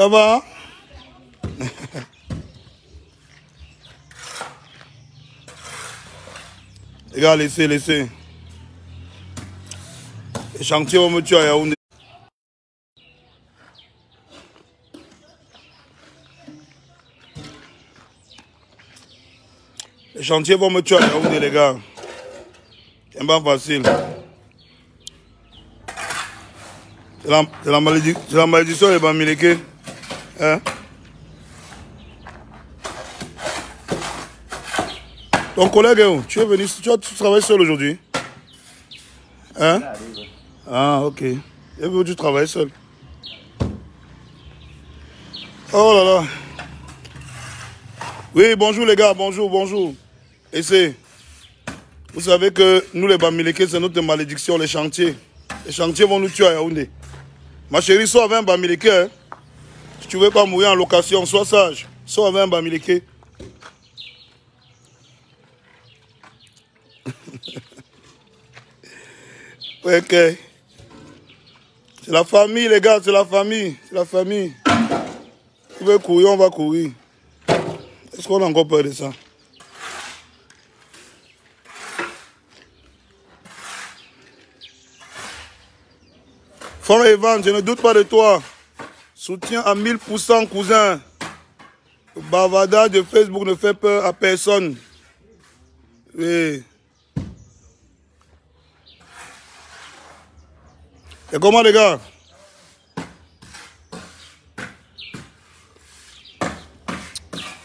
Ça va? Les gars, laissez. Les chantiers vont me tuer à Yaoundé. Les chantiers vont me tuer à Yaoundé, les gars. C'est pas facile. C'est la malédiction des Bamileke. Hein? Ton collègue est où? Tu es venu, tu travailles seul aujourd'hui? Hein? Ah, ok. Et où tu travailles seul? Oh là là. Oui, bonjour les gars, bonjour. Et c'est... Vous savez que nous les Bamileke, c'est notre malédiction, les chantiers. Les chantiers vont nous tuer à Yaoundé. Ma chérie, sois avec un Bamileke. Hein? Si tu ne veux pas mourir en location, sois sage. Sois avec un Bamileke. Ok. C'est la famille, les gars, c'est la famille. C'est la famille. Si tu veux courir, on va courir. Est-ce qu'on a encore peur de ça? Frère Evan, je ne doute pas de toi. Soutien à 1000%, cousin. Le bavardage de Facebook ne fait peur à personne. Oui. Et comment les gars?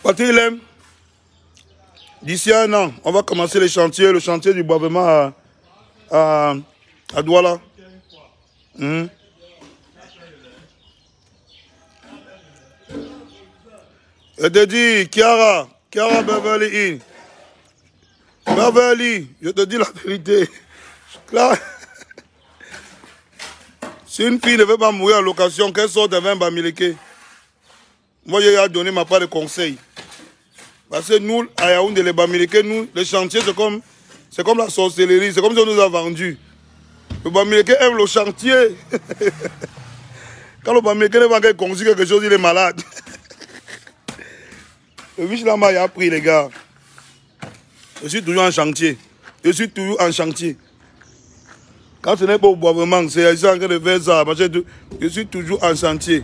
Patrick Lem, d'ici un an, on va commencer les chantiers, le chantier du boisement à Douala. Je te dis, Kiara Beverly Hill. Beverly, je te dis la vérité. Là, si une fille ne veut pas mourir en location, qu'elle sorte avec un Bamileke. Moi, j'ai donné ma part de conseil. Parce que nous, à Yaoundé, les Bamileke, nous, les chantiers, c'est comme la sorcellerie, c'est comme si on nous a vendu. Le Bamileke aime le chantier. Quand le Bamileke ne va pas construire quelque chose, il est malade. Le Vichlama a appris, les gars. Je suis toujours en chantier. Quand ce n'est pas au boisement, c'est ici en train de faire ça. Je suis toujours en chantier.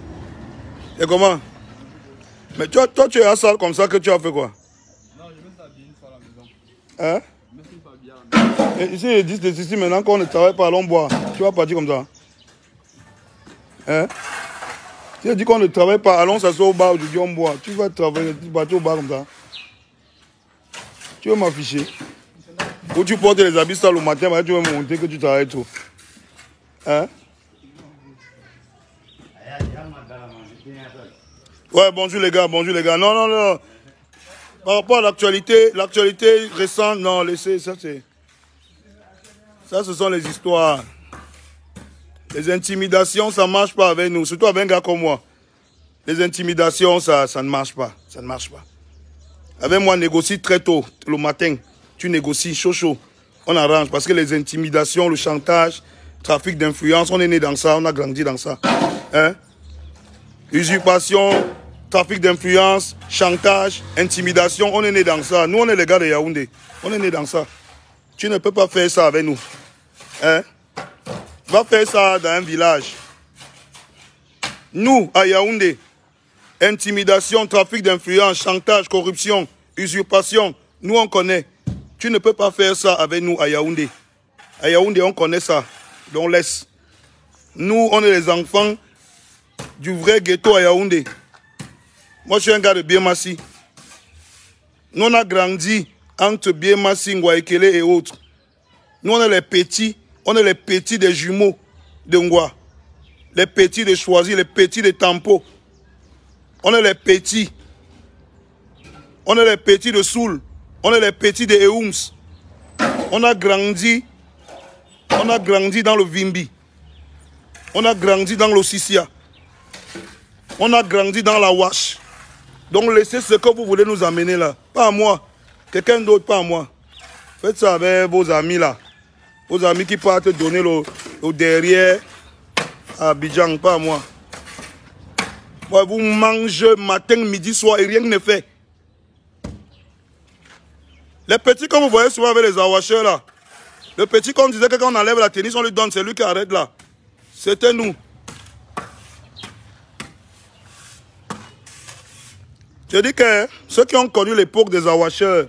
Et comment? Mais toi, tu es à la salle comme ça que tu as fait quoi? Non, je me suis habillé une fois à la maison. Hein? Je me suis pas habillé à la maison. Et ici, ils disent ici maintenant qu'on ne travaille pas à l'ombois. Tu vas partir comme ça. Hein? Si je dis qu'on ne travaille pas, allons s'asseoir au bar, je dis on boit. Tu vas travailler, tu vas partir au bar comme ça. Tu veux m'afficher? Ou tu portes les habits sales le matin, tu veux me montrer que tu travailles tout. Hein? Ouais, bonjour les gars. Non. Par rapport à l'actualité récente, non, laissez, ça c'est... Ça, ce sont les histoires. Les intimidations, ça ne marche pas avec nous, surtout avec un gars comme moi. Les intimidations, ça ne marche pas. Ça ne marche pas. Avec moi, négocie très tôt, le matin. Tu négocies chaud. On arrange parce que les intimidations, le chantage, trafic d'influence, on est né dans ça, on a grandi dans ça. Hein? Usurpation, trafic d'influence, chantage, intimidation, on est né dans ça. Nous, on est les gars de Yaoundé. On est né dans ça. Tu ne peux pas faire ça avec nous. Hein? Va faire ça dans un village. Nous, à Yaoundé, intimidation, trafic d'influence, chantage, corruption, usurpation, nous on connaît. Tu ne peux pas faire ça avec nous à Yaoundé. À Yaoundé, on connaît ça. Donc laisse. Nous, on est les enfants du vrai ghetto à Yaoundé. Moi, je suis un gars de Biemassi. Nous, on a grandi entre Biemassi, Ngwaekele et autres. Nous, on est les petits. On est les petits des jumeaux de Ngwa. Les petits de Choisy, les petits de Tampo. On est les petits. On est les petits de Soul. On est les petits de Eoums. On a grandi dans le Vimbi. On a grandi dans l'Ossissia. On a grandi dans la Wash. Donc laissez ce que vous voulez nous amener là. Pas à moi. Quelqu'un d'autre, pas à moi. Faites ça avec vos amis là. Vos amis qui partent donner le derrière à Abidjan, pas à moi. Ouais, vous mangez matin, midi, soir et rien ne fait. Les petits, comme vous voyez souvent avec les awashers là, le petit, comme disait que quand on enlève la tennis, on lui donne, c'est lui qui arrête là. C'était nous. Je dis que ceux qui ont connu l'époque des awashers,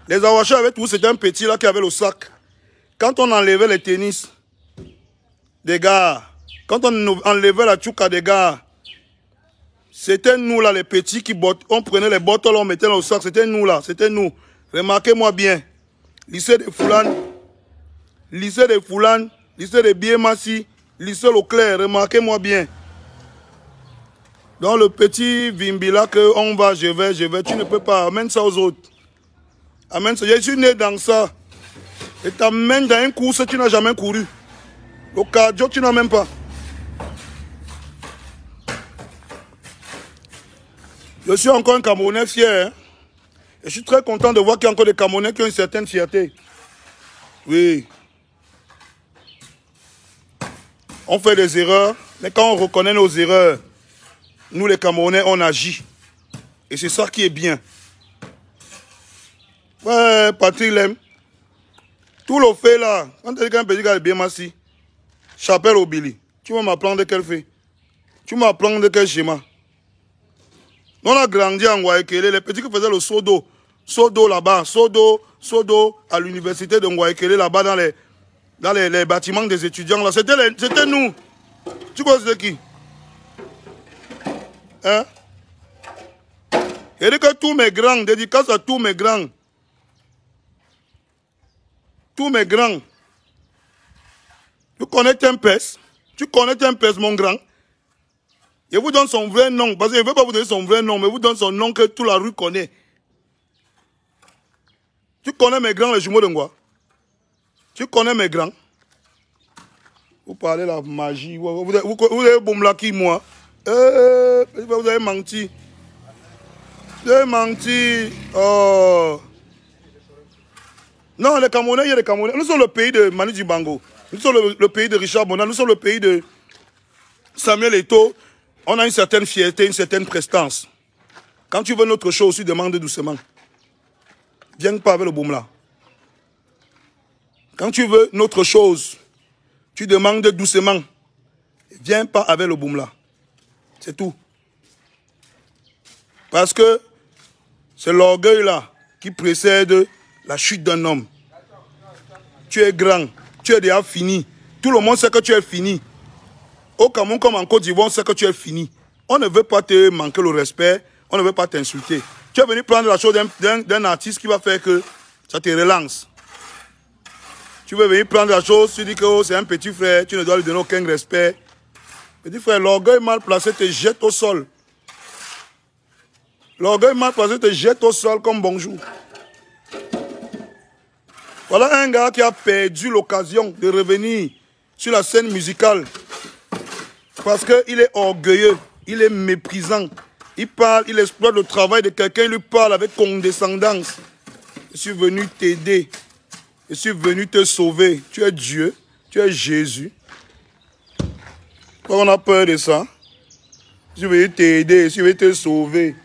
les awashers avec tout, c'était un petit là qui avait le sac. Quand on enlevait les tennis des gars, quand on enlevait la tchouka des gars, c'était nous là, les petits qui on prenait les bottles, on mettait dans le sac, c'était nous là, c'était nous. Remarquez-moi bien, lycée de Foulane, lycée de Foulane, lycée de Biemassi, lycée Leclerc, remarquez-moi bien. Dans le petit Vimbila que on va, je vais, tu ne peux pas, amène ça aux autres. Amène ça, je suis né dans ça. Et t'amènes dans un course, tu n'as jamais couru. Le cardio, tu n'as même pas. Je suis encore un Camerounais fier. Hein? Et je suis très content de voir qu'il y a encore des Camerounais qui ont une certaine fierté. Oui. On fait des erreurs, mais quand on reconnaît nos erreurs, nous les Camerounais, on agit. Et c'est ça qui est bien. Ouais, Patrick l'aime. Tout le fait là, quand tu dis qu'un petit gars est bien massi, chapelle au Billy. Tu vas m'apprendre quel fait. Tu vas m'apprendre quel schéma. On a grandi en Ngouaekele, les petits qui faisaient le sodo. Sodo là-bas, sodo à l'université de Ngouaekele là-bas dans les bâtiments des étudiants là. C'était nous. Tu vois c'est qui? Hein? Il dit que tous mes grands, dédicace à tous mes grands. Tous mes grands. Tu connais Tempest? Tu connais Tempest, mon grand? Je vous donne son vrai nom, parce que je ne veux pas vous donner son vrai nom, mais je vous donne son nom que toute la rue connaît. Tu connais mes grands, les jumeaux de Ngoa? Tu connais mes grands? Vous parlez de la magie. Vous avez Boumlaki, moi. Vous avez menti. Vous avez menti. Oh. Non, les Camerounais, il y a les Camerounais. Nous sommes le pays de Manu Dibango. Nous sommes le pays de Richard Bona. Nous sommes le pays de Samuel Eto'o. On a une certaine fierté, une certaine prestance. Quand tu veux notre chose, tu demandes doucement. Viens pas avec le boom là. Quand tu veux notre chose, tu demandes doucement. Viens pas avec le boom là. C'est tout. Parce que c'est l'orgueil là qui précède la chute d'un homme. Tu es grand, tu es déjà fini. Tout le monde sait que tu es fini. Au Cameroun comme en Côte d'Ivoire, on sait que tu es fini. On ne veut pas te manquer le respect, on ne veut pas t'insulter. Tu es venu prendre la chose d'un artiste qui va faire que ça te relance. Tu veux venir prendre la chose, tu dis que oh, c'est un petit frère, tu ne dois lui donner aucun respect. Petit frère, l'orgueil mal placé te jette au sol. L'orgueil mal placé te jette au sol comme bonjour. Voilà un gars qui a perdu l'occasion de revenir sur la scène musicale. Parce qu'il est orgueilleux, il est méprisant. Il parle, il exploite le travail de quelqu'un, il lui parle avec condescendance. Je suis venu t'aider. Je suis venu te sauver. Tu es Dieu, tu es Jésus. Pourquoi on a peur de ça? Je suis venu t'aider, je suis venu te sauver.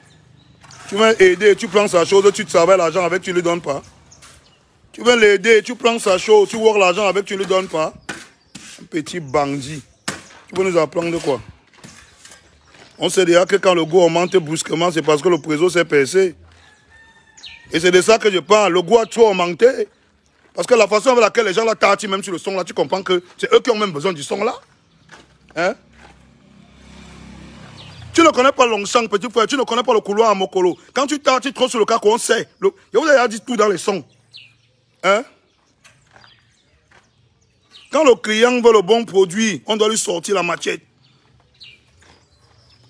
Tu veux aider, tu prends sa chose, tu travailles l'argent avec, tu ne lui donnes pas. Tu veux l'aider, tu prends sa chose, tu vois l'argent avec, tu ne lui donnes pas. Un petit bandit. Tu veux nous apprendre de quoi? On sait déjà que quand le goût augmente brusquement, c'est parce que le préseau s'est percé. Et c'est de ça que je parle. Le goût a trop augmenté. Parce que la façon avec laquelle les gens là tartillent même sur le son là, tu comprends que c'est eux qui ont même besoin du son là. Hein? Tu ne connais pas Longchamp, petit frère, tu ne connais pas le couloir à Mokolo. Quand tu tartilles trop sur le cas, on sait. Je vous ai dit tout dans les sons. Hein? Quand le client veut le bon produit, on doit lui sortir la machette.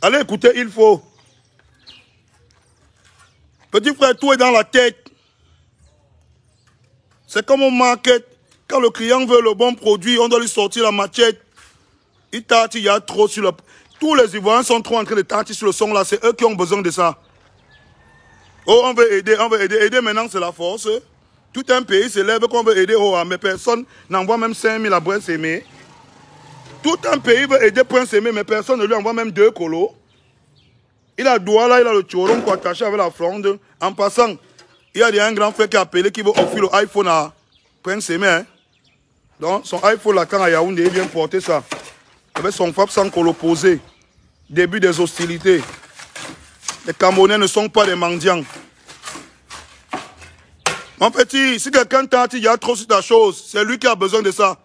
Allez écouter, il faut. Petit frère, tout est dans la tête. C'est comme au market. Quand le client veut le bon produit, on doit lui sortir la machette. Il tartille, il y a trop sur le... Tous les Ivoiriens sont trop en train de tartiller sur le son là. C'est eux qui ont besoin de ça. Oh, on veut aider, on veut aider. Aider maintenant, c'est la force. Tout un pays se lève qu'on veut aider. Oh, mais personne n'envoie même 5 000 à Prince Aimé. Tout un pays veut aider Prince Aimé, mais personne ne lui envoie même 2 colos. Il a Douala, il a le Tchoron qui est attaché avec la fronde. En passant, il y a un grand frère qui a appelé qui veut offrir l'iPhone à Prince Aimé. Hein. Donc, son iPhone, là, quand à Yaoundé, il vient porter ça. Avec son FAP sans qu'on l'oppose. Début des hostilités. Les Camerounais ne sont pas des mendiants. Mon petit, si quelqu'un t'a dit qu'il y a trop sur ta chose, c'est lui qui a besoin de ça.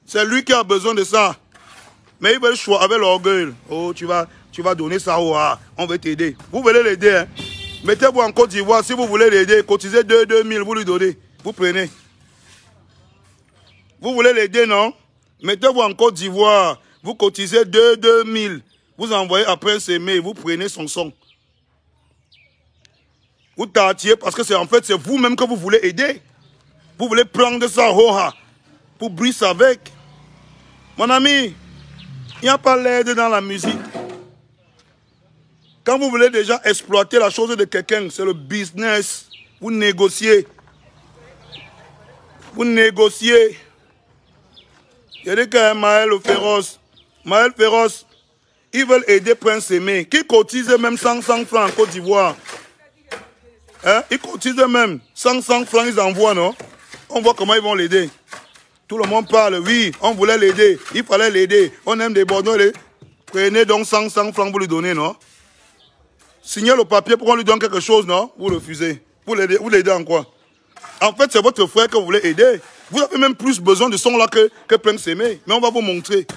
C'est lui qui a besoin de ça. Mais il veut le choix avec l'orgueil. Oh, tu vas donner ça, oh, ah, on va t'aider. Vous voulez l'aider, hein? Mettez-vous en Côte d'Ivoire, si vous voulez l'aider, cotisez 2 000, vous lui donnez. Vous prenez. Vous voulez l'aider, non? Mettez-vous en Côte d'Ivoire, vous cotisez 2 000. Vous envoyez après Aimé, vous prenez son son. Vous t'attirez parce que c'est en fait, c'est vous-même que vous voulez aider. Vous voulez prendre ça, oh, ah, pour briser avec. Mon ami, il n'y a pas l'aide dans la musique. Quand vous voulez déjà exploiter la chose de quelqu'un, c'est le business. Vous négociez. Vous négociez. Il y a des cas, Maël Féroce. Maël Féroce, ils veulent aider Prince Aimé, qui cotise même 100 francs en Côte d'Ivoire. Hein? Ils cotisent même 100 francs, ils envoient, non? On voit comment ils vont l'aider. Tout le monde parle, oui, on voulait l'aider, il fallait l'aider. On aime des Bordeaux, prenez donc 100 francs pour lui donner, non? Signez le papier pour qu'on lui donne quelque chose, non? Vous refusez. Vous l'aidez en quoi? En fait, c'est votre frère que vous voulez aider. Vous avez même plus besoin de son là que Prince Aimé. Mais on va vous montrer.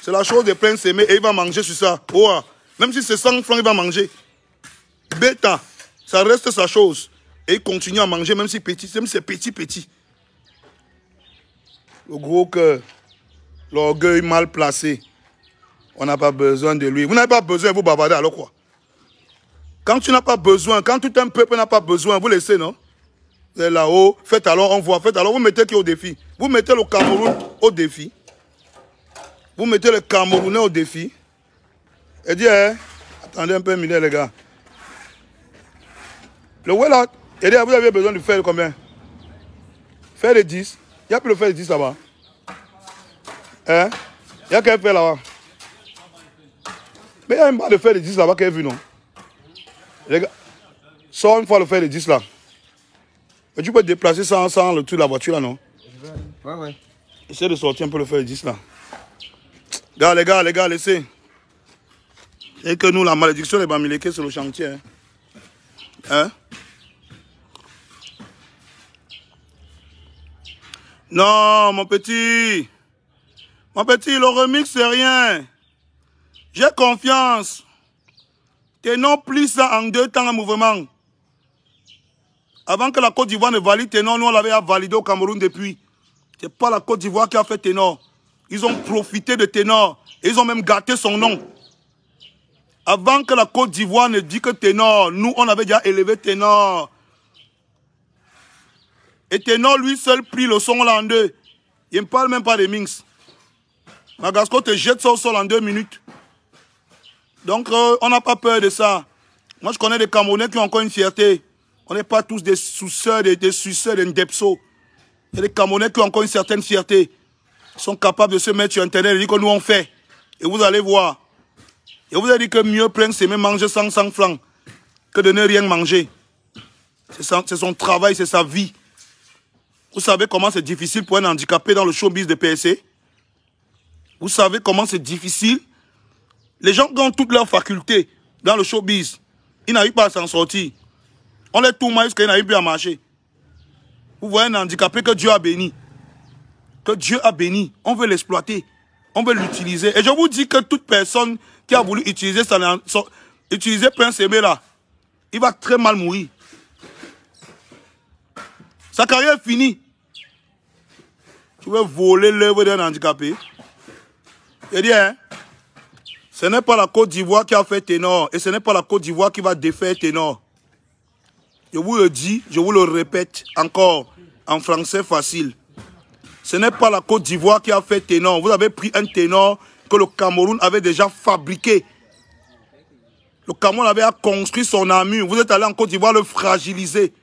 C'est la chose de Prince Aimé et il va manger sur ça. Oh, même si c'est 100 francs, il va manger. Bêta, ça reste sa chose. Et il continue à manger, même si c'est petit. Le gros cœur, l'orgueil mal placé. On n'a pas besoin de lui. Vous n'avez pas besoin, vous bavardez, alors quoi? Quand tu n'as pas besoin, quand tout un peuple n'a pas besoin, vous laissez, non? Vous êtes là-haut, faites alors, on voit, faites alors, vous mettez qui au défi? Vous mettez le Cameroun au défi. Vous mettez le Camerounais au défi. Et dit, hein, attendez un peu, les gars. Le ouais là, et dit, vous avez besoin de faire combien? Faire les 10. Il n'y a plus le faire les 10 là-bas. Hein? Il y a qu'un fait là-bas. Mais il y a une barre de faire les 10 là-bas qui est vu, non? Les gars, sors une fois le faire les 10 là. Mais tu peux te déplacer sans le truc de la voiture là, non? Ouais. Essaye de sortir un peu le faire les 10 là. Les gars, laissez. Et que nous, la malédiction des Bamileke sur le chantier. Hein? Non, mon petit. Le remix, c'est rien. J'ai confiance. Ténon plie ça en 2 temps un mouvement. Avant que la Côte d'Ivoire ne valide Ténon, nous on l'avait validé au Cameroun depuis. Ce n'est pas la Côte d'Ivoire qui a fait Ténon. Ils ont profité de Ténon. Et ils ont même gâté son nom. Avant que la Côte d'Ivoire ne dise que Ténon, nous on avait déjà élevé Ténon. Et Ténon lui seul plie le son là en 2. Il ne parle même pas de Minx. Magasco te jette ça au sol en 2 minutes. Donc, on n'a pas peur de ça. Moi, je connais des Camerounais qui ont encore une fierté. On n'est pas tous des suceurs, des suceurs, des ndepso. Il y a des Camerounais qui ont encore une certaine fierté. Ils sont capables de se mettre sur Internet et dire que nous on fait. Et vous allez voir. Et vous allez dire que mieux Prince Aimé manger 100 francs que de ne rien manger. C'est son travail, c'est sa vie. Vous savez comment c'est difficile pour un handicapé dans le showbiz de PSC? Vous savez comment c'est difficile? Les gens qui ont toutes leurs facultés dans le showbiz, ils n'arrivent pas à s'en sortir. On les tourne jusqu'à ils n'arrivent plus à marcher. Vous voyez un handicapé que Dieu a béni. Que Dieu a béni. On veut l'exploiter. On veut l'utiliser. Et je vous dis que toute personne qui a voulu utiliser Prince Aimé là, il va très mal mourir. Sa carrière est finie. Tu veux voler l'œuvre d'un handicapé? Je dis, hein? Ce n'est pas la Côte d'Ivoire qui a fait Ténor. Et ce n'est pas la Côte d'Ivoire qui va défaire Ténor. Je vous le dis, je vous le répète encore en français facile. Ce n'est pas la Côte d'Ivoire qui a fait Ténor. Vous avez pris un Ténor que le Cameroun avait déjà fabriqué. Le Cameroun avait construit son armure. Vous êtes allé en Côte d'Ivoire le fragiliser.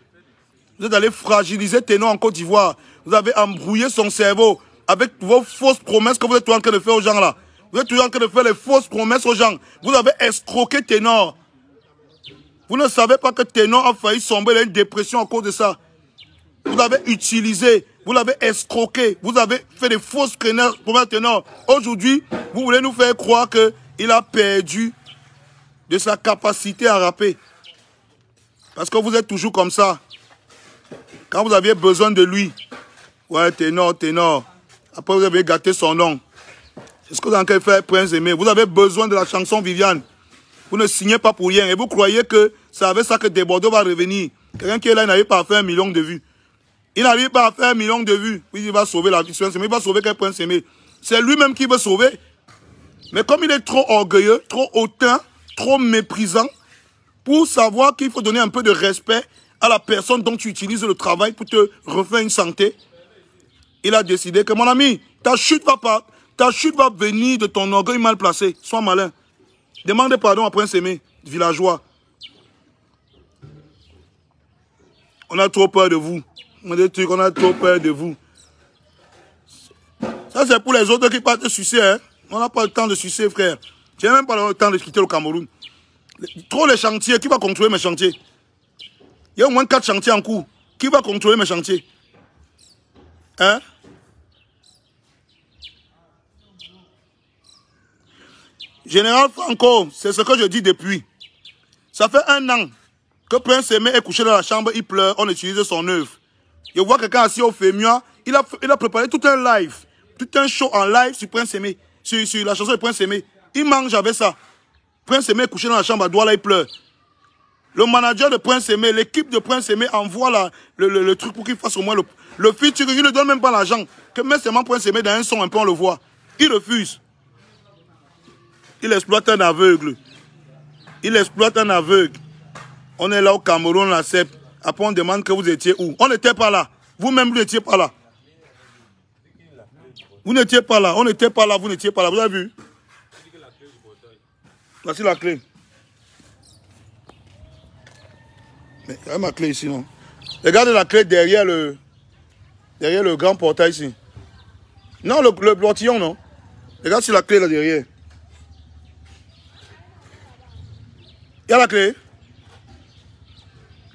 Vous êtes allé fragiliser Ténor en Côte d'Ivoire. Vous avez embrouillé son cerveau avec vos fausses promesses que vous êtes en train de faire aux gens là. Vous êtes toujours en train de faire les fausses promesses aux gens. Vous avez escroqué Ténor. Vous ne savez pas que Ténor a failli sombrer dans une dépression à cause de ça. Vous l'avez utilisé, vous l'avez escroqué, vous avez fait des fausses promesses Ténor. Aujourd'hui, vous voulez nous faire croire qu'il a perdu de sa capacité à rapper. Parce que vous êtes toujours comme ça. Quand vous aviez besoin de lui, ouais, Ténor. Après, vous avez gâté son nom. C'est ce que vous avez fait, Prince Aimé. Vous avez besoin de la chanson Viviane. Vous ne signez pas pour rien. Et vous croyez que c'est avec ça que Desbordeaux va revenir. Quelqu'un qui est là, il n'arrive pas à faire 1 million de vues. Il n'arrive pas à faire 1 million de vues. Oui, il va sauver la vie. Il va sauver quel Prince Aimé. C'est lui-même qui veut sauver. Mais comme il est trop orgueilleux, trop hautain, trop méprisant, pour savoir qu'il faut donner un peu de respect à la personne dont tu utilises le travail pour te refaire une santé, il a décidé que, mon ami, ta chute va venir de ton orgueil mal placé. Sois malin. Demandez pardon à Prince Aimé, villageois. On a trop peur de vous. On a trop peur de vous. Ça, c'est pour les autres qui partent sucer. Hein? On n'a pas le temps de sucer, frère. Je n'ai même pas le temps de quitter le Cameroun. Trop les chantiers. Qui va contrôler mes chantiers? Il y a au moins 4 chantiers en cours. Qui va contrôler mes chantiers? Hein? Général Franco, c'est ce que je dis depuis. Ça fait 1 an que Prince Aimé est couché dans la chambre, il pleure, on utilise son œuvre. Je vois quelqu'un assis au FEMUA, il a préparé tout un live, tout un show en live sur Prince Aimé, sur la chanson de Prince Aimé. Il mange avec ça. Prince Aimé est couché dans la chambre à Douala, il pleure. Le manager de Prince Aimé, l'équipe de Prince Aimé envoie le truc pour qu'il fasse au moins le featuring. Il ne donne même pas l'argent. Que met seulement Prince Aimé dans un son un peu, on le voit. Il refuse. Il exploite un aveugle. Il exploite un aveugle. On est là au Cameroun, on l'accepte. Après, on demande que vous étiez où? On n'était pas là. Vous-même, vous n'étiez pas là. Vous n'étiez pas là. On n'était pas là, vous n'étiez pas là. Vous avez vu? Voici la clé. Mais il y a ma clé ici, non? Regardez la clé derrière le grand portail ici. Non, le blottillon, non? Regarde sur la clé là derrière. Il y a la clé.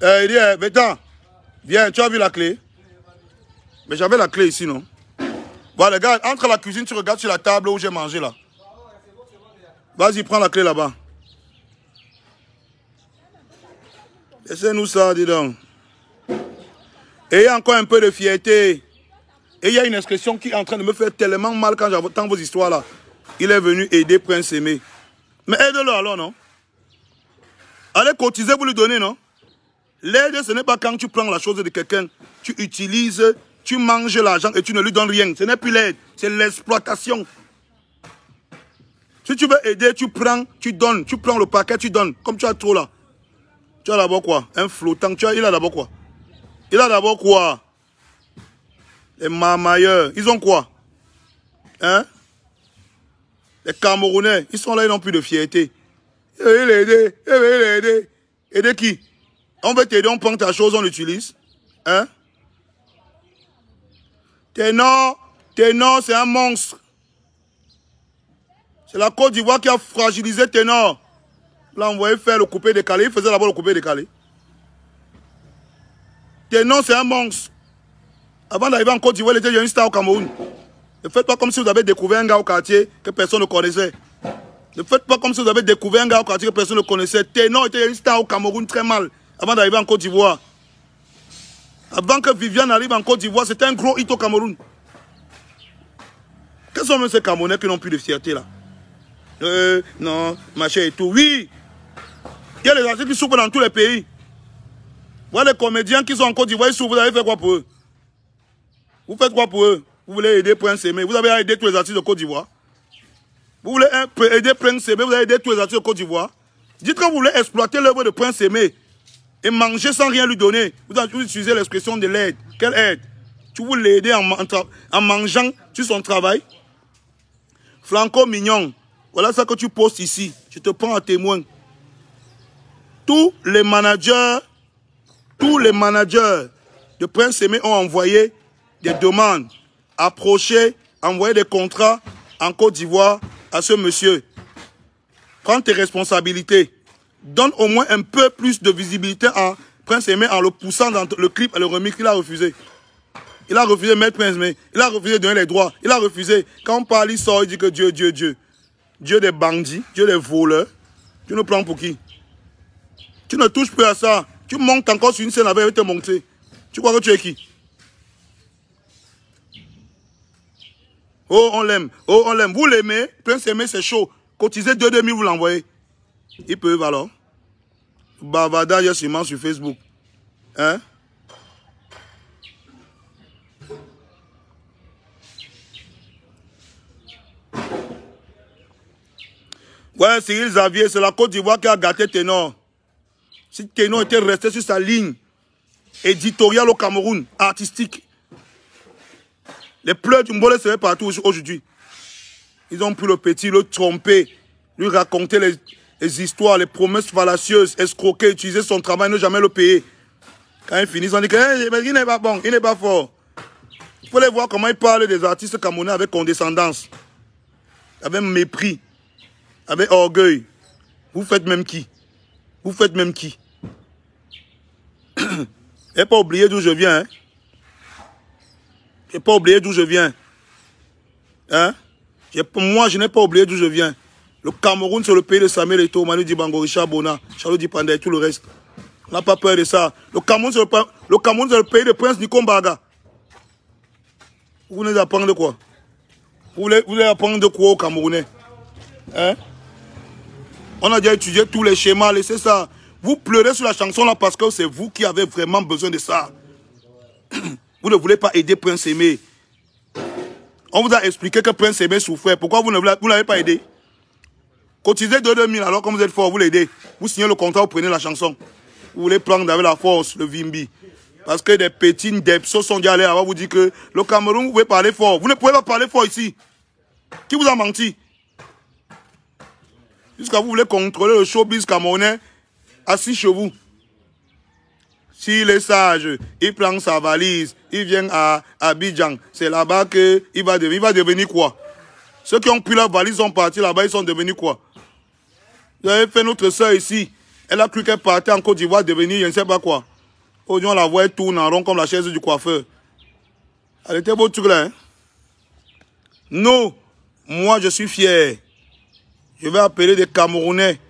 Il dit, Bétan, viens, tu as vu la clé? Mais j'avais la clé ici, non? Voilà, regarde, entre la cuisine, tu regardes sur la table où j'ai mangé là. Vas-y, prends la clé là-bas. Laissez-nous ça, dis donc. Et il y a encore un peu de fierté. Et il y a une expression qui est en train de me faire tellement mal quand j'entends vos histoires là. Il est venu aider Prince Aimé. Mais aide-le alors, non? Allez cotiser, vous lui donnez, non? L'aide, ce n'est pas quand tu prends la chose de quelqu'un, tu utilises, tu manges l'argent et tu ne lui donnes rien. Ce n'est plus l'aide, c'est l'exploitation. Si tu veux aider, tu prends, tu donnes. Tu prends le paquet, tu donnes. Comme tu as trop là. Tu as d'abord quoi? Un flottant. Il a d'abord quoi? Il a d'abord quoi? Les marmailleurs. Ils ont quoi? Hein? Les Camerounais. Ils sont là, ils n'ont plus de fierté. Il est aidé. Il est aidé. Aider qui? On veut t'aider, on prend ta chose, on l'utilise. Hein? Ténor, c'est un monstre. C'est la Côte d'Ivoire qui a fragilisé Ténor. Là, on voyait faire le coupé-décalé. Il faisait d'abord le coupé-décalé. Ténor, c'est un monstre. Avant d'arriver en Côte d'Ivoire, il était une star au Cameroun. Ne faites pas comme si vous avez découvert un gars au quartier que personne ne connaissait. Ne faites pas comme si vous avez découvert un gars au quartier que personne ne connaissait. Ténor était une star au Cameroun très mal avant d'arriver en Côte d'Ivoire. Avant que Viviane arrive en Côte d'Ivoire, c'était un gros hit au Cameroun. Quels sont ces Camerounais qui n'ont plus de fierté là? Non, machin et tout. Oui, il y a les artistes qui souffrent dans tous les pays. Voilà les comédiens qui sont en Côte d'Ivoire, ils souffrent. Vous avez fait quoi pour eux? Vous faites quoi pour eux? Vous voulez aider Prince Aimé? Vous avez aidé tous les artistes de Côte d'Ivoire? Vous voulez aider Prince Aimé? Vous avez aidé tous les artistes de Côte d'Ivoire? Dites que vous voulez exploiter l'œuvre de Prince Aimé et manger sans rien lui donner. Vous utilisez l'expression de l'aide. Quelle aide? Tu veux l'aider en mangeant sur son travail? Franco Mignon. Voilà ça que tu postes ici. Je te prends à témoin. Tous les managers de Prince Aimé ont envoyé des demandes, approché, envoyé des contrats en Côte d'Ivoire à ce monsieur. Prends tes responsabilités. Donne au moins un peu plus de visibilité à Prince Aimé en le poussant dans le clip et le remix. Il a refusé. Il a refusé de mettre Prince Aimé. Il a refusé de donner les droits. Il a refusé. Quand on parle, il sort, il dit que Dieu, Dieu, Dieu. Dieu des bandits, Dieu des voleurs. Tu nous prends pour qui? Tu ne touches plus à ça. Tu montes encore sur une scène avec te monter. Tu crois que tu es qui? Oh, on l'aime. Oh, on l'aime. Vous l'aimez. Prince Aimé, c'est chaud. Cotisez 2-2 000, vous l'envoyez. Ils peuvent alors. Bavardage sûrement sur Facebook. Hein? Ouais, Cyril Xavier, c'est la Côte d'Ivoire qui a gâté Ténor. Si Ténor était resté sur sa ligne éditoriale au Cameroun, artistique, les pleurs du Mbolé seraient partout aujourd'hui. Ils ont pris le petit, le tromper, lui raconter les histoires, les promesses fallacieuses, escroquer, utiliser son travail, ne jamais le payer. Quand ils finissent, on dit qu'il n'est pas bon, il n'est pas fort. Il faut les voir comment ils parlent des artistes camerounais avec condescendance, avec mépris, avec orgueil. Vous faites même qui? Vous faites même qui? Je n'ai pas oublié d'où je viens. Hein? Je n'ai pas oublié d'où je viens. Hein? Moi, je n'ai pas oublié d'où je viens. Le Cameroun, c'est le pays de Samuel Eto'o, Manu Dibango, Richard Bona, Charles Dipanda et tout le reste. On n'a pas peur de ça. Le Cameroun, c'est le pays de Prince Nikombaga. Vous voulez apprendre de quoi? Vous voulez apprendre de quoi aux Camerounais? Hein? On a déjà étudié tous les schémas, laissez ça. Vous pleurez sur la chanson là parce que c'est vous qui avez vraiment besoin de ça. Vous ne voulez pas aider Prince Aimé. On vous a expliqué que Prince Aimé souffrait. Pourquoi vous ne l'avez pas aidé? Cotisez 2-2 000 alors comme vous êtes fort, vous l'aidez. Vous signez le contrat, vous prenez la chanson. Vous voulez prendre avec la force, le Vimbi. Parce que des petits depsos sont déjà allés avant vous dire que le Cameroun, vous pouvez parler fort. Vous ne pouvez pas parler fort ici. Qui vous a menti? Jusqu'à vous voulez contrôler le showbiz camerounais assis chez vous. S'il est sage, il prend sa valise, il vient à Abidjan. C'est là-bas qu'il va devenir quoi? Ceux qui ont pris la valise sont partis là-bas, ils sont devenus quoi? Vous avez fait notre soeur ici. Elle a cru qu'elle partait en Côte d'Ivoire devenir je ne sais pas quoi. Aujourd'hui, on la voit, elle tourne en rond comme la chaise du coiffeur. Elle était beau truc là. Hein? Non, moi je suis fier. Je vais appeler des Camerounais,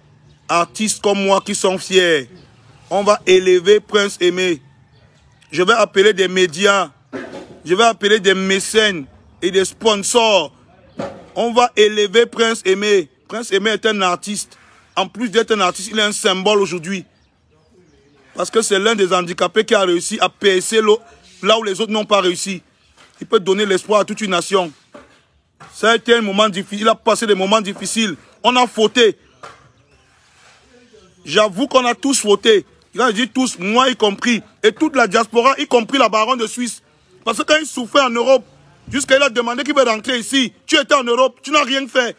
artistes comme moi qui sont fiers. On va élever Prince Aimé. Je vais appeler des médias. Je vais appeler des mécènes et des sponsors. On va élever Prince Aimé. Prince Aimé est un artiste. En plus d'être un artiste, il est un symbole aujourd'hui. Parce que c'est l'un des handicapés qui a réussi à percer là où les autres n'ont pas réussi. Il peut donner l'espoir à toute une nation. Ça a été un moment difficile. Il a passé des moments difficiles. On a fauté. J'avoue qu'on a tous fauté. Quand je dis tous, moi y compris. Et toute la diaspora, y compris la baronne de Suisse. Parce que quand il souffrait en Europe, jusqu'à il a demandé qu'il veut rentrer ici. Tu étais en Europe, tu n'as rien fait.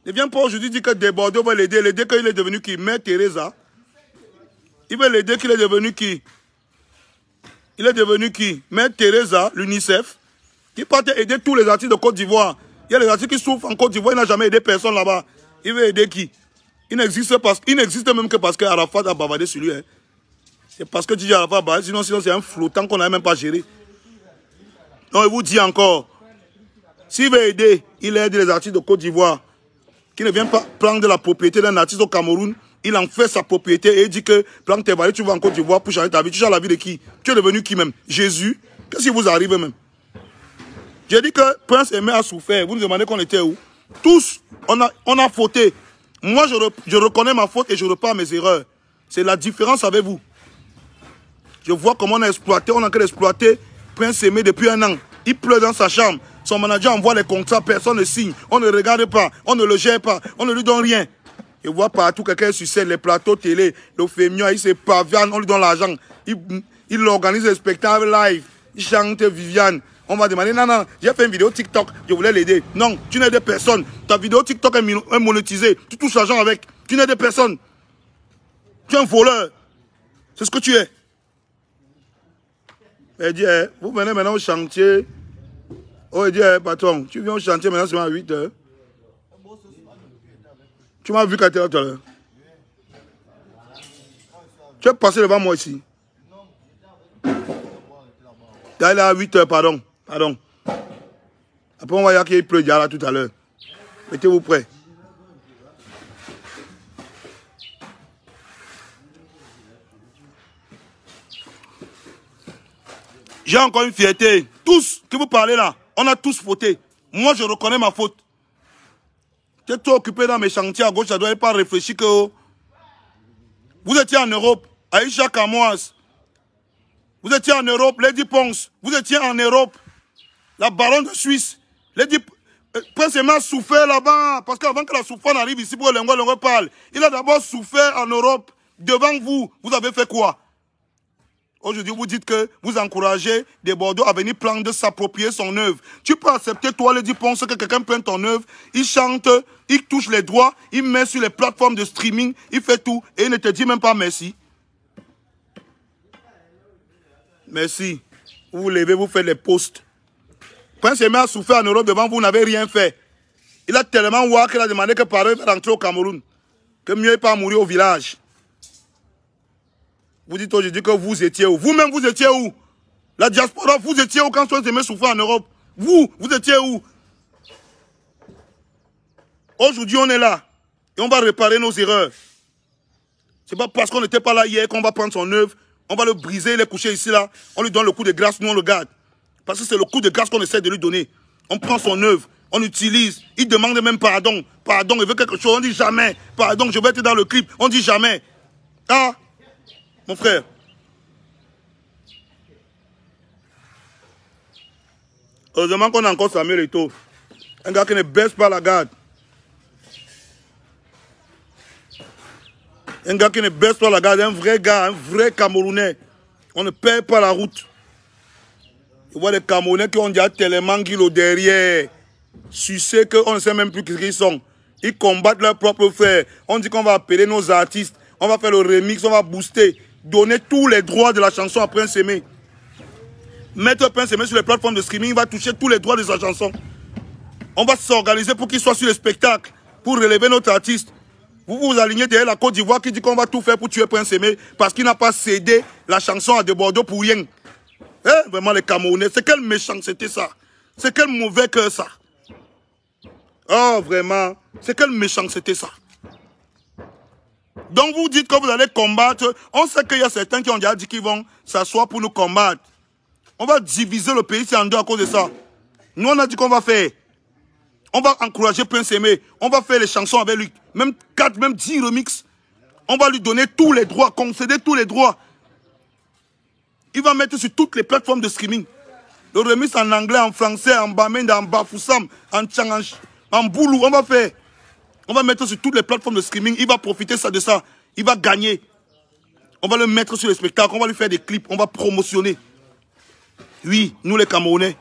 Ne viens pas aujourd'hui dire que Desbordeaux va l'aider. L'aider qu'il est devenu qui? Mère Teresa. Il veut l'aider qu'il est devenu qui? Il est devenu qui? Mère Teresa, l'UNICEF. Qui part aider tous les artistes de Côte d'Ivoire. Il y a des artistes qui souffrent en Côte d'Ivoire, il n'a jamais aidé personne là-bas. Il veut aider qui? Il n'existe même que parce qu'Arafat a bavardé sur lui. Hein. C'est parce que tu dis Arafat a bavardé, sinon c'est un flottant qu'on n'a même pas géré. Donc il vous dit encore, s'il veut aider, il aide les artistes de Côte d'Ivoire. Qui ne vient pas prendre la propriété d'un artiste au Cameroun, il en fait sa propriété et il dit que prends tes valeurs, tu vas en Côte d'Ivoire pour changer ta vie. Tu changes la vie de qui? Tu es devenu qui même? Jésus? Qu'est-ce qui vous arrive même? J'ai dit que Prince Aimé a souffert. Vous nous demandez qu'on était où? Tous, on a fauté. Moi, je reconnais ma faute et je repars mes erreurs. C'est la différence avec vous. Je vois comment on a exploité, on a exploité Prince Aimé depuis 1 an. Il pleure dans sa chambre. Son manager envoie les contrats, personne ne signe. On ne regarde pas, on ne le gère pas, on ne lui donne rien. Je vois partout quelqu'un sur scène, les plateaux télé, le féminin, il se pavane, on lui donne l'argent. Il organise des spectacles live. Il chante Viviane. On va demander, non, non, j'ai fait une vidéo TikTok, je voulais l'aider. Non, tu n'aides personne. Ta vidéo TikTok est monétisée. Tu touches l'argent avec. Tu n'aides personne. Tu es un voleur. C'est ce que tu es. Elle dit, vous venez maintenant au chantier. Oh, elle dit, patron, tu viens au chantier maintenant, c'est à 8 h. Tu m'as vu quand tu étais là tout à l'heure. Tu es passé devant moi ici. Tu es là à 8 h, pardon. Pardon. Après, on va dire qu'il pleut déjà là tout à l'heure. Mettez-vous prêts. J'ai encore une fierté. Tous qui vous parlez là, on a tous fauté. Moi, je reconnais ma faute. Tu es trop occupé dans mes chantiers à gauche, ça ne doit pas réfléchir que... Vous étiez en Europe, Aïcha Kamoas. Vous étiez en Europe, Lady Ponce. Vous étiez en Europe, la baronne de Suisse. Lady Prince Emma a souffert là-bas. Parce qu'avant que la souffrance arrive ici pour que Lengo parle, il a d'abord souffert en Europe. Devant vous, vous avez fait quoi? Aujourd'hui, vous dites que vous encouragez des Bordeaux à venir prendre, de s'approprier son œuvre. Tu peux accepter, toi, Lady Ponce, que quelqu'un prenne ton œuvre, il chante, il touche les droits, il met sur les plateformes de streaming, il fait tout, et il ne te dit même pas merci. Merci. Vous vous levez, vous faites les posts. Prince Aimé a souffert en Europe devant vous, n'avez rien fait. Il a tellement ouah qu'il a demandé que Paro va rentrer au Cameroun. Que mieux n'est pas mourir au village. Vous dites aujourd'hui que vous étiez où? Vous-même, vous étiez où? La diaspora, vous étiez où quand Prince Aimé souffrait en Europe? Vous étiez où? Aujourd'hui, on est là. Et on va réparer nos erreurs. C'est pas parce qu'on n'était pas là hier qu'on va prendre son œuvre. On va le briser, il est couché ici, là. On lui donne le coup de grâce, nous on le garde. Parce que c'est le coup de grâce qu'on essaie de lui donner. On prend son œuvre, on utilise. Il demande même pardon. Pardon, il veut quelque chose. On dit jamais. Pardon, je vais être dans le clip. On dit jamais. Ah, mon frère. Heureusement qu'on a encore Samuel Eto'o. Un gars qui ne baisse pas la garde. Un gars qui ne baisse pas la garde. Un vrai gars, un vrai Camerounais. On ne perd pas la route. Je vois des Camerounais qui ont déjà tellement guillo derrière. Sucés qu'on ne sait même plus qui ils sont. Ils combattent leur propre frère. On dit qu'on va appeler nos artistes. On va faire le remix, on va booster. Donner tous les droits de la chanson à Prince Aimé. Mettre Prince Aimé sur les plateformes de streaming, il va toucher tous les droits de sa chanson. On va s'organiser pour qu'il soit sur les spectacles. Pour relever notre artiste. Vous vous alignez derrière la Côte d'Ivoire qui dit qu'on va tout faire pour tuer Prince Aimé. Parce qu'il n'a pas cédé la chanson à De Bordeaux pour rien. Eh, vraiment les Camerounais, c'est quel méchanceté ça. C'est quel mauvais cœur ça. Oh vraiment, c'est quelle méchanceté ça. Donc vous dites que vous allez combattre. On sait qu'il y a certains qui ont déjà dit qu'ils vont s'asseoir pour nous combattre. On va diviser le pays en deux à cause de ça. Nous on a dit qu'on va faire. On va encourager Prince Aimé. On va faire les chansons avec lui. Même 4, même 10 remix. On va lui donner tous les droits, concéder tous les droits. Il va mettre sur toutes les plateformes de streaming. Le remix en anglais, en français, en bamende, en bafoussam, en tchang, en boulou. On va faire. On va mettre sur toutes les plateformes de streaming. Il va profiter de ça. Il va gagner. On va le mettre sur les spectacles. On va lui faire des clips. On va promotionner. Oui, nous les Camerounais.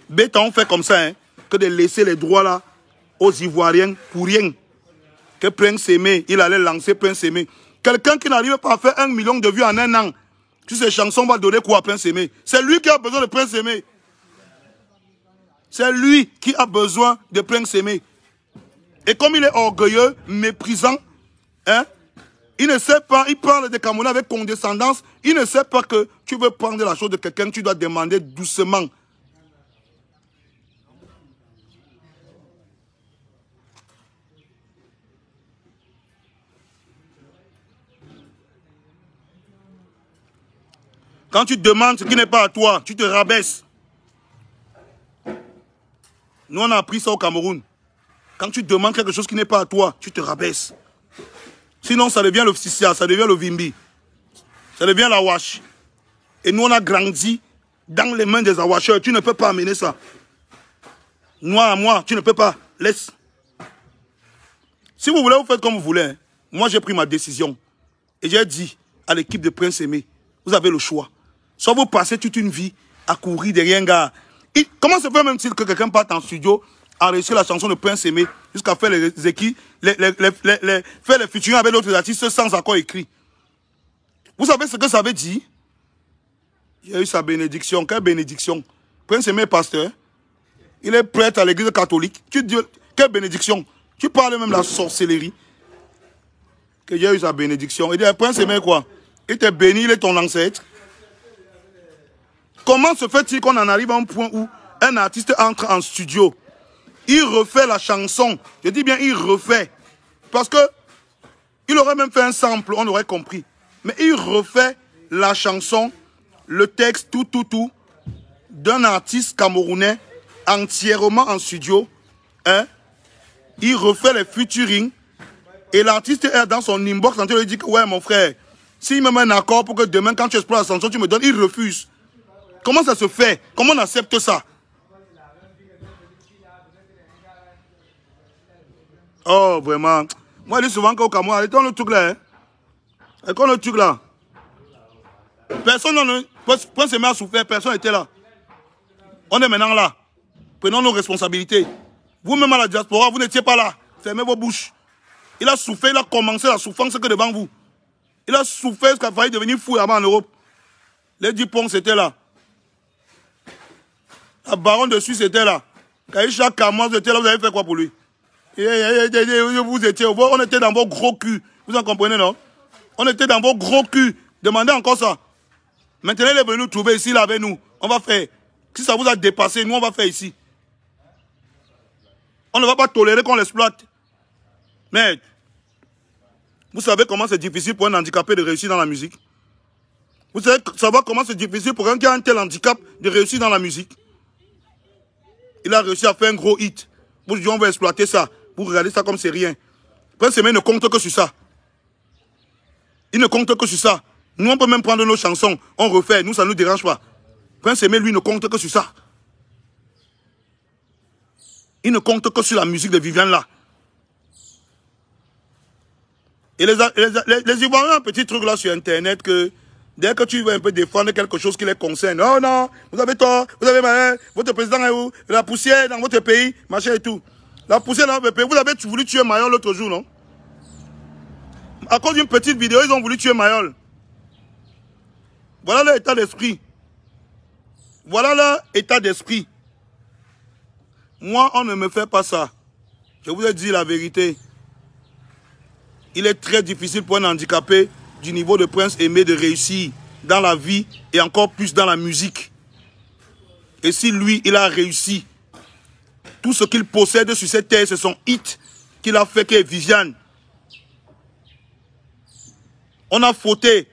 Bêta, on fait comme ça, hein, que de laisser les droits là aux Ivoiriens pour rien. Que Prince Aimé, il allait lancer Prince Aimé. Quelqu'un qui n'arrive pas à faire 1 million de vues en un an. Sur ces chansons, on va donner quoi à Prince Aimé? C'est lui qui a besoin de Prince Aimé. C'est lui qui a besoin de Prince Aimé. Et comme il est orgueilleux, méprisant, hein, il ne sait pas, il parle des Camerounais avec condescendance, il ne sait pas que tu veux prendre la chose de quelqu'un, tu dois demander doucement. Quand tu demandes ce qui n'est pas à toi, tu te rabaisses. Nous, on a appris ça au Cameroun. Quand tu demandes quelque chose qui n'est pas à toi, tu te rabaisses. Sinon, ça devient le Fsissia, ça devient le Vimbi. Ça devient la Wash. Et nous, on a grandi dans les mains des Awasheurs. Tu ne peux pas amener ça. Moi, tu ne peux pas. Laisse. Si vous voulez, vous faites comme vous voulez. Hein. Moi, j'ai pris ma décision. Et j'ai dit à l'équipe de Prince Aimé, vous avez le choix. Soit vous passez toute une vie à courir derrière un gars. Comment se fait même-t-il que quelqu'un parte en studio, enregistrer la chanson de Prince Aimé, jusqu'à faire les équipes, faire les featuring avec d'autres artistes sans accord écrit? Vous savez ce que ça veut dire? Il a eu sa bénédiction. Quelle bénédiction? Prince Aimé est pasteur. Il est prêtre à l'église catholique. Tu dis, quelle bénédiction? Tu parles même de la sorcellerie. Que Dieu a eu sa bénédiction. Il dit, Prince Aimé quoi? Il t'est béni, il est ton ancêtre. Comment se fait-il qu'on en arrive à un point où un artiste entre en studio, il refait la chanson, je dis bien il refait, parce que il aurait même fait un sample, on aurait compris. Mais il refait la chanson, le texte, tout, d'un artiste camerounais entièrement en studio. Hein? Il refait les featuring. Et l'artiste est dans son inbox, il lui dit que ouais mon frère, s'il me met un accord pour que demain quand tu explores la chanson, tu me donnes, il refuse. Comment ça se fait? Comment on accepte ça? Oh vraiment. Moi je dis souvent qu'au Cameroun, allez, le truc là. Et quand le truc là. Personne ne se met à souffrir, personne n'était là. On est maintenant là. Prenons nos responsabilités. Vous-même à la diaspora, vous n'étiez pas là. Fermez vos bouches. Il a souffert, il a commencé la souffrance que devant vous. Il a souffert jusqu'à failli devenir fou là-bas en Europe. Les Dupont, c'était là. La baronne de Suisse était là. Kaïcha Kamas était là, vous avez fait quoi pour lui? Vous étiez, on était dans vos gros culs. Vous en comprenez, non? On était dans vos gros culs. Demandez encore ça. Maintenant, il est venu nous trouver ici, là, avec nous. On va faire. Si ça vous a dépassé, nous, on va faire ici. On ne va pas tolérer qu'on l'exploite. Mais, vous savez comment c'est difficile pour un handicapé de réussir dans la musique? Vous savez savoir comment c'est difficile pour un qui a un tel handicap de réussir dans la musique? Il a réussi à faire un gros hit. Vous dites, on va exploiter ça. Vous regardez ça comme c'est rien. Prince Aimé ne compte que sur ça. Il ne compte que sur ça. Nous, on peut même prendre nos chansons. On refait. Nous, ça ne nous dérange pas. Prince Aimé, lui, ne compte que sur ça. Il ne compte que sur la musique de Viviane là. Et les Ivoiriens ont un petit truc là sur Internet que dès que tu veux un peu défendre quelque chose qui les concerne, oh non, vous avez tort, vous avez mal, votre président est où? La poussière dans votre pays, machin et tout. La poussière dans votre pays, vous avez voulu tuer Mayol l'autre jour, non? À cause d'une petite vidéo, ils ont voulu tuer Mayol. Voilà leur état d'esprit. Voilà leur état d'esprit. Moi, on ne me fait pas ça. Je vous ai dit la vérité. Il est très difficile pour un handicapé du niveau de Prince Aimé de réussir dans la vie et encore plus dans la musique. Et si lui, il a réussi, tout ce qu'il possède sur cette terre, c'est son hit qu'il a fait, qui est Viviane. On a fauté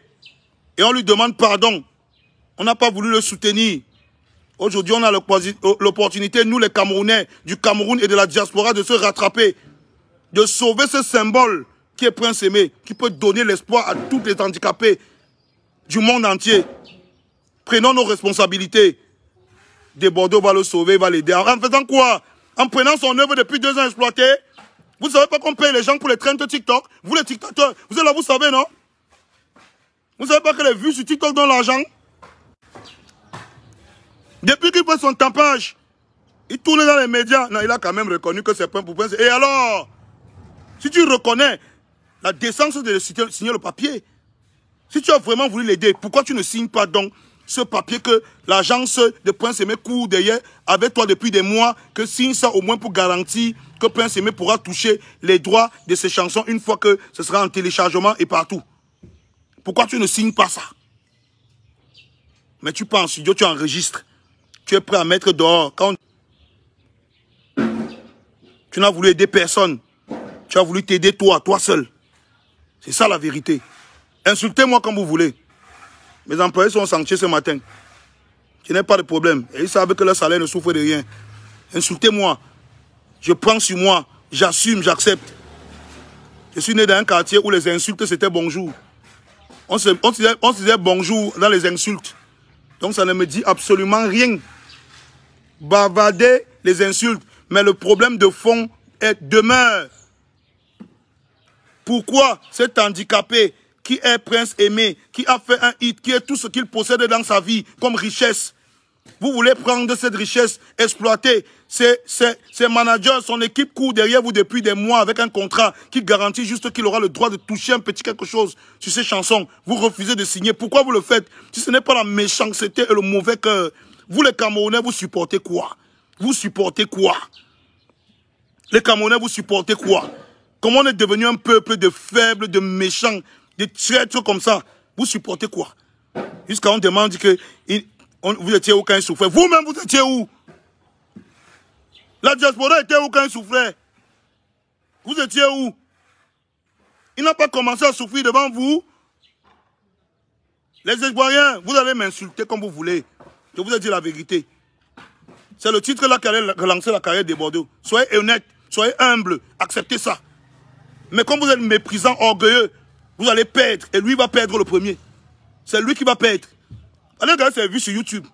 et on lui demande pardon. On n'a pas voulu le soutenir. Aujourd'hui, on a l'opportunité, nous les Camerounais, du Cameroun et de la diaspora, de se rattraper, de sauver ce symbole qui est Prince Aimé, qui peut donner l'espoir à tous les handicapés du monde entier. Prenons nos responsabilités. De Bordeaux va le sauver, va l'aider. En faisant quoi? En prenant son œuvre depuis 2 ans exploitée. Vous ne savez pas qu'on paye les gens pour les trends de TikTok? Vous les TikTokers, vous êtes là, vous savez, non? Vous ne savez pas que les vues sur TikTok donnent l'argent? Depuis qu'il fait son tapage, il tourne dans les médias. Non, il a quand même reconnu que c'est pour Prince. Et alors? Si tu reconnais la décence de signer le papier, si tu as vraiment voulu l'aider, pourquoi tu ne signes pas donc ce papier que l'agence de Prince Aimé court derrière avec toi depuis des mois, que signe ça au moins pour garantir que Prince Aimé pourra toucher les droits de ses chansons une fois que ce sera en téléchargement et partout. Pourquoi tu ne signes pas ça? Mais tu pars en studio, tu enregistres. Tu es prêt à mettre dehors. Quand tu n'as voulu aider personne, tu as voulu t'aider toi seul. C'est ça la vérité. Insultez-moi comme vous voulez. Mes employés sont au chantier ce matin. Je n'ai pas de problème. Et ils savent que leur salaire ne souffre de rien. Insultez-moi. Je prends sur moi. J'assume, j'accepte. Je suis né dans un quartier où les insultes c'était bonjour. On se disait bonjour dans les insultes. Donc ça ne me dit absolument rien. Bavarder les insultes. Mais le problème de fond demeure. Pourquoi cet handicapé qui est Prince Aimé, qui a fait un hit, qui est tout ce qu'il possède dans sa vie comme richesse, vous voulez prendre cette richesse, exploiter ses managers, son équipe court derrière vous depuis des mois avec un contrat qui garantit juste qu'il aura le droit de toucher un petit quelque chose sur ses chansons. Vous refusez de signer. Pourquoi vous le faites? Si ce n'est pas la méchanceté et le mauvais cœur, vous les Camerounais, vous supportez quoi? Vous supportez quoi? Les Camerounais, vous supportez quoi? Comment on est devenu un peuple de faibles, de méchants, de traîtres comme ça? Vous supportez quoi? Jusqu'à on demande que vous étiez où quand il souffrait. Vous-même, vous étiez où? La diaspora était où quand il souffrait? Vous étiez où? Il n'a pas commencé à souffrir devant vous. Les Ivoiriens, vous allez m'insulter comme vous voulez. Je vous ai dit la vérité. C'est le titre là qui allait relancer la carrière des Bordeaux. Soyez honnête, soyez humble, acceptez ça. Mais comme vous êtes méprisant, orgueilleux, vous allez perdre. Et lui va perdre le premier. C'est lui qui va perdre. Allez regarder ses vues sur YouTube.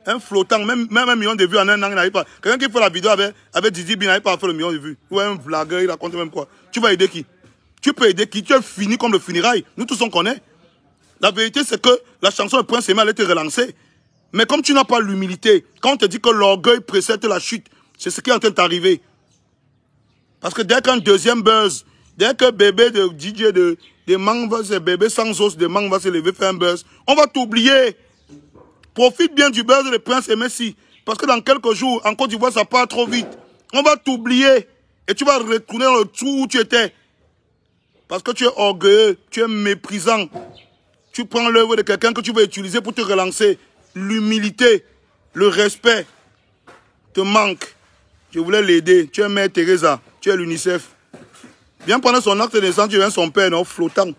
Un flottant, même 1 million de vues en un an, il n'arrive pas. Quelqu'un qui fait la vidéo avec Didi B n'arrive pas à faire le million de vues. Ou un blagueur, il raconte même quoi. Tu vas aider qui? Tu peux aider qui? Tu es fini comme le funérail. Nous tous on connaît. La vérité c'est que la chanson de Prince Aimé allait te relancer. Mais comme tu n'as pas l'humilité, quand on te dit que l'orgueil précède la chute, c'est ce qui est en train de t'arriver. Parce que dès qu'un deuxième buzz, dès que bébé de DJ de Mang c'est bébé sans os de Mang va se lever faire un buzz, on va t'oublier. Profite bien du buzz de Prince Aimé si. Parce que dans quelques jours, en Côte d'Ivoire, ça part trop vite. On va t'oublier. Et tu vas retourner dans le trou où tu étais. Parce que tu es orgueilleux, tu es méprisant. Tu prends l'œuvre de quelqu'un que tu veux utiliser pour te relancer. L'humilité, le respect te manque. Je voulais l'aider. Tu es Mère Teresa, tu es l'UNICEF. Viens prendre son acte de naissance, tu viens son père, non, flottant.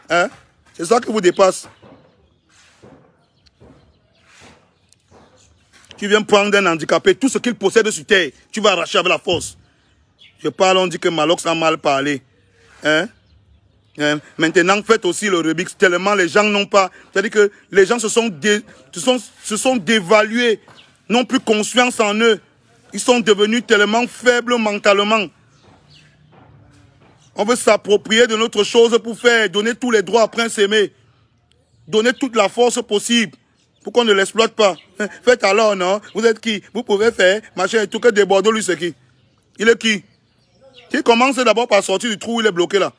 Hein? C'est ça qui vous dépasse. Tu viens prendre un handicapé, tout ce qu'il possède sur terre, tu vas arracher avec la force. Je parle, on dit que Malox a mal parlé. Hein? Maintenant, faites aussi le Rubik's, tellement les gens n'ont pas... C'est-à-dire que les gens se sont dévalués, n'ont plus confiance en eux. Ils sont devenus tellement faibles mentalement. On veut s'approprier de notre chose pour faire, donner tous les droits à Prince Aimé. Donner toute la force possible pour qu'on ne l'exploite pas. Faites alors, non? Vous êtes qui? Vous pouvez faire, machin, tout que des Bordeaux, lui, c'est qui? Il est qui? Il commence d'abord par sortir du trou où il est bloqué là.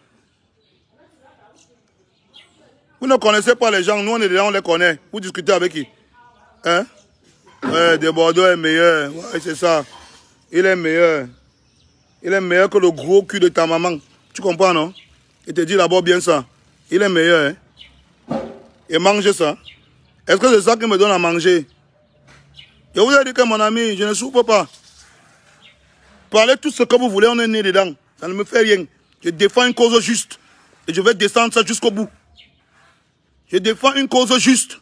Vous ne connaissez pas les gens, nous on est là, on les connaît. Vous discutez avec qui? Hein? Ouais, des Bordeaux est meilleur. Ouais, c'est ça. Il est meilleur. Il est meilleur que le gros cul de ta maman. Tu comprends, non? Il te dit d'abord bien ça. Il est meilleur, hein? Et mange ça. Est-ce que c'est ça qui me donne à manger? Je vous ai dit que mon ami, je ne souffre pas. Parlez tout ce que vous voulez, on est né dedans. Ça ne me fait rien. Je défends une cause juste. Et je vais descendre ça jusqu'au bout. Je défends une cause juste.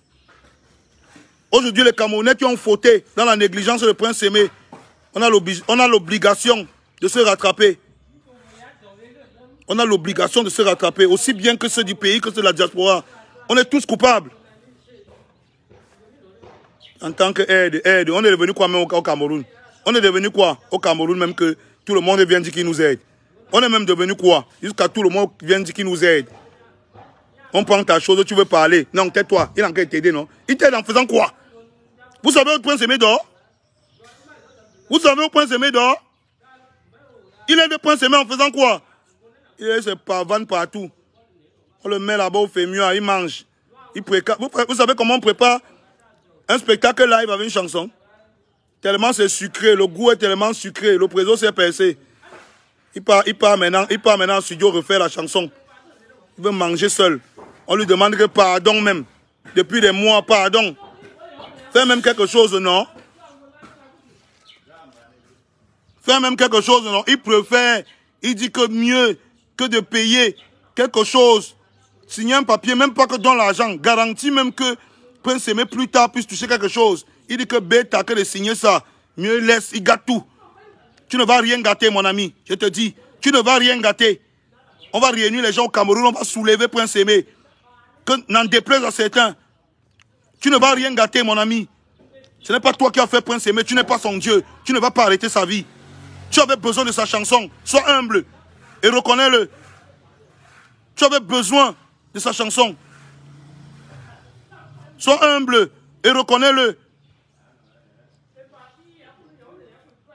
Aujourd'hui, les Camerounais qui ont fauté dans la négligence de Prince Aimé, on a l'obligation de se rattraper. On a l'obligation de se rattraper, aussi bien que ceux du pays que ceux de la diaspora. On est tous coupables. En tant que aide, on est devenu quoi même au Cameroun? On est devenu quoi au Cameroun même que tout le monde vient dire qu'il nous aide? On est même devenu quoi? Jusqu'à tout le monde vient dire qu'il nous aide. On prend ta chose, tu veux parler. Non, tais-toi. Il a encore t'aider, non? Il t'aide en faisant quoi? Vous savez où Prince Aimé dort? Vous savez où Prince Aimé dort? Il aide Prince Aimé en faisant quoi? Il a ses pavanes partout. On le met là-bas au fémur, il mange. Vous savez comment on prépare un spectacle live avec une chanson? Tellement c'est sucré, le goût est tellement sucré, le préso s'est percé. Il part maintenant au studio refaire la chanson. Il veut manger seul. On lui demande que pardon même. Depuis des mois, pardon. Fais même quelque chose, non? Fais même quelque chose, non? Il préfère, il dit que mieux que de payer quelque chose, signer un papier, même pas que dans l'argent, garantit même que Prince Aimé plus tard puisse toucher quelque chose. Il dit que bêta que de signer ça, mieux laisse, il gâte tout. Tu ne vas rien gâter, mon ami. Je te dis, tu ne vas rien gâter. On va réunir les gens au Cameroun, on va soulever Prince Aimé. Que n'en déplaise à certains. Tu ne vas rien gâter, mon ami. Ce n'est pas toi qui as fait Prince Aimé, tu n'es pas son Dieu. Tu ne vas pas arrêter sa vie. Tu avais besoin de sa chanson. Sois humble et reconnais-le. Tu avais besoin de sa chanson. Sois humble et reconnais-le.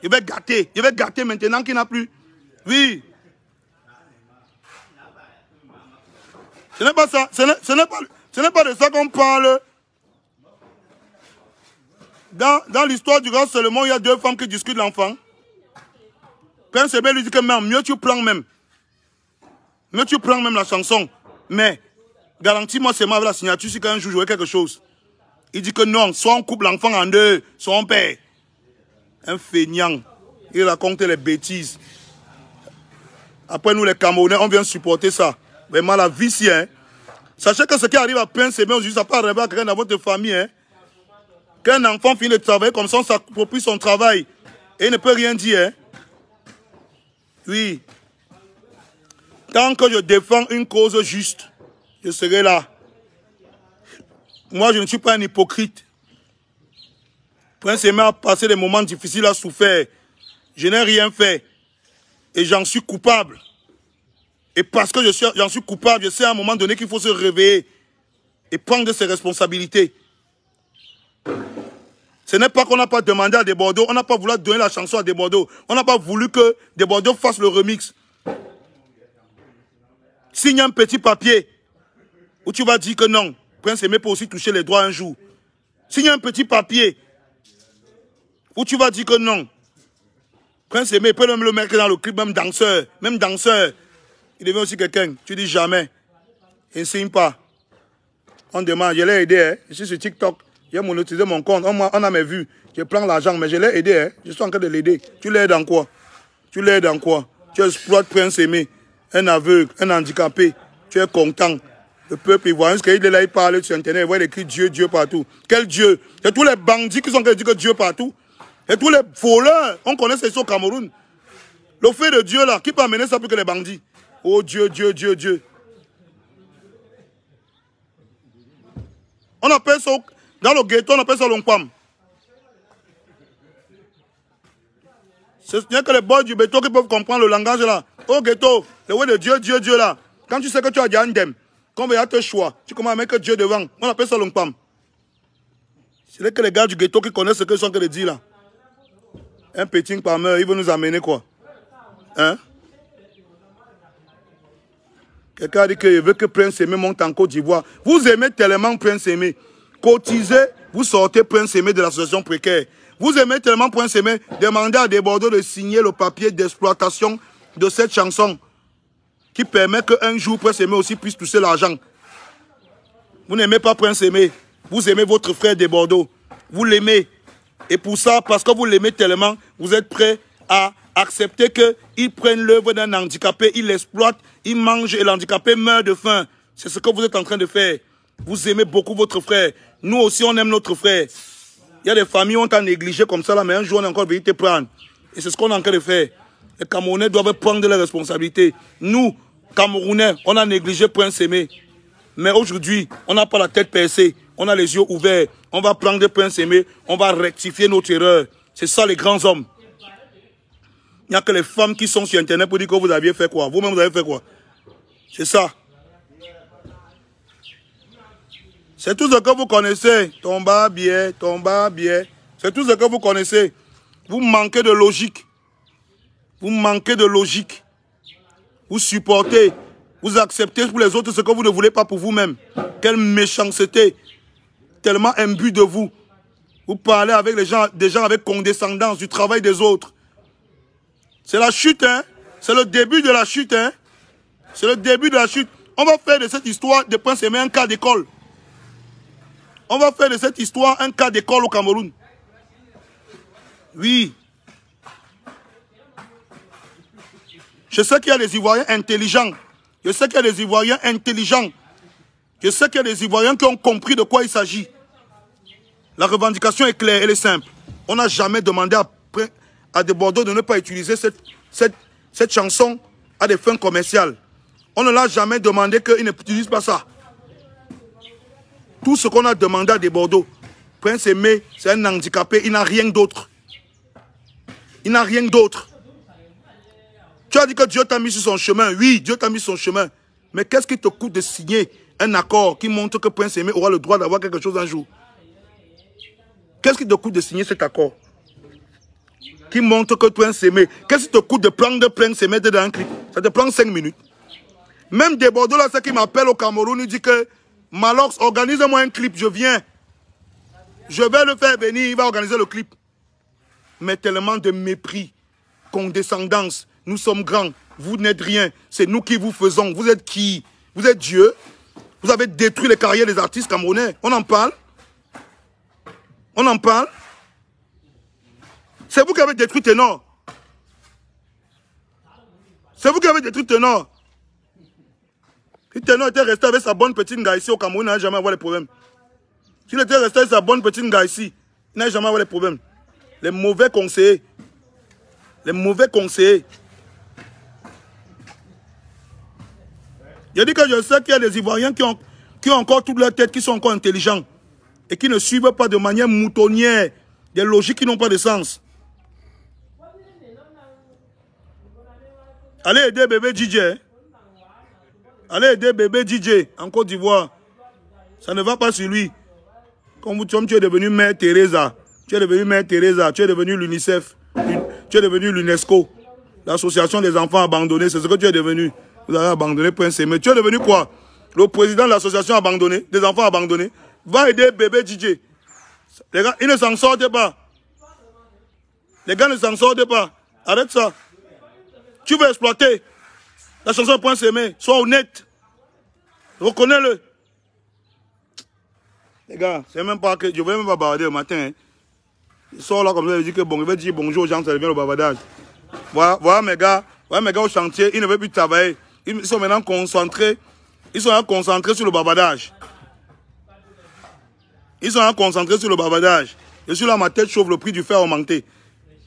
Je vais gâter maintenant qu'il n'a plus. Oui. Ce n'est pas ça. Ce n'est pas de ça qu'on parle. Dans l'histoire du grand Salomon, il y a 2 femmes qui discutent l'enfant. Prince Aimé lui dit que même, mieux tu prends même. Mieux tu prends même la chanson. Mais, garantis-moi seulement avec la signature si qu'un jour j'aurai quelque chose. Il dit que non, soit on coupe l'enfant en deux, soit on perd. Un feignant. Il raconte les bêtises. Après nous les Camerounais, on vient supporter ça. Vraiment la vie si, hein. Sachez que ce qui arrive à Prince Aimé aujourd'hui, ça peut arriver à quelqu'un dans votre famille, hein. Qu'un enfant finit de travailler comme ça, on s'approprie son travail. Et il ne peut rien dire, hein. Oui. Tant que je défends une cause juste, je serai là. Moi, je ne suis pas un hypocrite. Prince Aimé a passé des moments difficiles, a souffert. Je n'ai rien fait. Et j'en suis coupable. Et parce que j'en suis coupable, je sais à un moment donné qu'il faut se réveiller et prendre ses responsabilités. Ce n'est pas qu'on n'a pas demandé à Desbordeaux, on n'a pas voulu donner la chanson à Desbordeaux. On n'a pas voulu que Desbordeaux fasse le remix. Signe un petit papier où tu vas dire que non, Prince Aimé peut aussi toucher les droits un jour. Signe un petit papier où tu vas dire que non, Prince Aimé peut même le mettre dans le clip, même danseur. Il devient aussi quelqu'un. Tu dis jamais. Il ne signe pas. On demande, je l'ai aidé, hein. Je suis sur TikTok. J'ai monétisé mon compte. On a mes vues. Je prends l'argent, mais je l'ai aidé, hein. Je suis en train de l'aider. Tu l'aides en quoi? Tu l'aides en quoi? Tu exploites Prince Aimé, un aveugle, un handicapé. Tu es content. Le peuple ivoirien, il est là, il parle sur Internet, il voit écrit Dieu, Dieu partout. Quel Dieu? C'est tous les bandits qui sont en train de dire que Dieu partout. Et tous les voleurs, on connaît ça ici au Cameroun. Le fait de Dieu là, qui peut amener ça plus que les bandits? Oh Dieu, Dieu, Dieu, Dieu. On appelle ça, dans le ghetto, on appelle ça l'onkwam. Ce n'est que les boys du ghetto qui peuvent comprendre le langage là. Au ghetto, le way de Dieu, Dieu, Dieu là. Quand tu sais que tu as dit Andem, qu'on va te choix, tu commences à mettre Dieu devant. On appelle ça l'onkwam. C'est que les gars du ghetto qui connaissent ce que sont en train de dire là. Un petit par meurtre, il veut nous amener quoi? Hein? Quelqu'un a dit qu'il veut que Prince Aimé monte en Côte d'Ivoire. Vous aimez tellement Prince Aimé. Cotisez, vous sortez Prince Aimé de l'association précaire. Vous aimez tellement Prince Aimé, demandez à Desbordeaux de signer le papier d'exploitation de cette chanson qui permet qu'un jour Prince Aimé aussi puisse toucher l'argent. Vous n'aimez pas Prince Aimé. Vous aimez votre frère Desbordeaux. Vous l'aimez. Et pour ça, parce que vous l'aimez tellement, vous êtes prêt à accepter qu'il prenne l'œuvre d'un handicapé, il l'exploite, il mange et l'handicapé meurt de faim. C'est ce que vous êtes en train de faire. Vous aimez beaucoup votre frère. Nous aussi, on aime notre frère. Il y a des familles qui ont négligé comme ça, là, mais un jour, on est encore venu te prendre. Et c'est ce qu'on est en train de faire. Les Camerounais doivent prendre leurs responsabilités. Nous, Camerounais, on a négligé Prince Aimé. Mais aujourd'hui, on n'a pas la tête percée. On a les yeux ouverts. On va prendre Prince Aimé. On va rectifier notre erreur. C'est ça les grands hommes. Il n'y a que les femmes qui sont sur Internet pour dire que vous aviez fait quoi. Vous-même, vous avez fait quoi. C'est ça. C'est tout ce que vous connaissez. Tomba bien, tomba bien. C'est tout ce que vous connaissez. Vous manquez de logique. Vous manquez de logique. Vous supportez. Vous acceptez pour les autres ce que vous ne voulez pas pour vous-même. Quelle méchanceté. Tellement imbu de vous. Vous parlez avec les gens, des gens avec condescendance du travail des autres. C'est la chute, hein. C'est le début de la chute, hein. C'est le début de la chute. On va faire de cette histoire de Prince Aimé un cas d'école. On va faire de cette histoire un cas d'école au Cameroun. Oui. Je sais qu'il y a des Ivoiriens intelligents. Je sais qu'il y a des Ivoiriens intelligents. Je sais qu'il y a des Ivoiriens qui ont compris de quoi il s'agit. La revendication est claire, elle est simple. On n'a jamais demandé à Desbordeaux de ne pas utiliser cette chanson à des fins commerciales. On ne l'a jamais demandé qu'il n'utilise pas ça. Tout ce qu'on a demandé à Desbordeaux, Prince Aimé, c'est un handicapé, il n'a rien d'autre. Il n'a rien d'autre. Tu as dit que Dieu t'a mis sur son chemin. Oui, Dieu t'a mis sur son chemin. Mais qu'est-ce qui te coûte de signer un accord qui montre que Prince Aimé aura le droit d'avoir quelque chose un jour? Qu'est-ce qui te coûte de signer cet accord qui montre que Prince Aimé, qu'est-ce qui te coûte de prendre Prince Aimé dans un clip? Ça te prend 5 minutes. Même Desbordeaux, là, c'est qui m'appelle au Cameroun, il dit que Malox, organise-moi un clip, je viens. Je vais le faire venir, il va organiser le clip. Mais tellement de mépris. condescendance. Nous sommes grands. Vous n'êtes rien. C'est nous qui vous faisons. Vous êtes qui? Vous êtes Dieu. Vous avez détruit les carrières des artistes camerounais. On en parle? On en parle? C'est vous qui avez détruit Ténor. C'est vous qui avez détruit Ténor. Si Ténor était resté avec sa bonne petite gars ici au Cameroun, il n'allait jamais avoir les problèmes. S'il était resté avec sa bonne petite gars ici, il n'allait jamais avoir les problèmes. Les mauvais conseillers. Les mauvais conseillers. Je dis que je sais qu'il y a des Ivoiriens qui ont encore toute leur tête, qui sont encore intelligents et qui ne suivent pas de manière moutonnière des logiques qui n'ont pas de sens. Allez aider bébé DJ. Allez aider bébé DJ en Côte d'Ivoire. Ça ne va pas sur lui. Comme tu es devenu Mère Teresa. Tu es devenu Mère Teresa. Tu es devenu l'UNICEF. Tu es devenu l'UNESCO. L'association des enfants abandonnés. C'est ce que tu es devenu. Vous avez abandonné Prince Aimé. Tu es devenu quoi? Le président de l'association abandonnée, des enfants abandonnés. Va aider bébé DJ. Les gars, ils ne s'en sortent pas. Les gars ne s'en sortent pas. Arrête ça. Tu veux exploiter la chanson Prince Aimé. Sois honnête. Reconnais-le. Les gars, c'est même pas que je ne vais même pas bavarder le matin. Hein. Il sort là comme ça, il dit que bon, il veut dire bonjour aux gens, ça devient le bavardage. Voilà mes gars au chantier, ils ne veulent plus travailler. Ils sont maintenant concentrés. Ils sont concentrés sur le bavardage. Ils sont concentrés sur le bavardage. Je suis là, ma tête chauffe, le prix du fer a augmenté.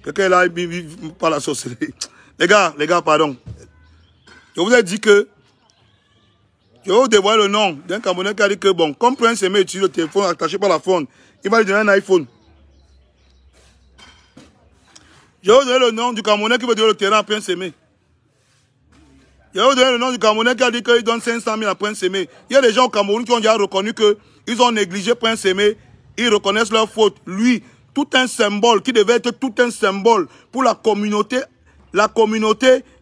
Quelqu'un est là, il parle la sorcellerie. Les gars, pardon. Je vous ai dit que je vais vous dévoiler le nom d'un Camerounais qui a dit que, bon, comme Prince Aimé utilise le téléphone attaché par la faune, il va lui donner un iPhone. Je vais vous donner le nom du Camerounais qui veut donner le terrain à Prince Aimé. Je vais vous donner le nom du Camerounais qui a dit qu'il donne 500 000 à Prince Aimé. Il y a des gens au Cameroun qui ont déjà reconnu qu'ils ont négligé Prince Aimé. Ils reconnaissent leur faute. Lui, tout un symbole qui devait être tout un symbole pour la communauté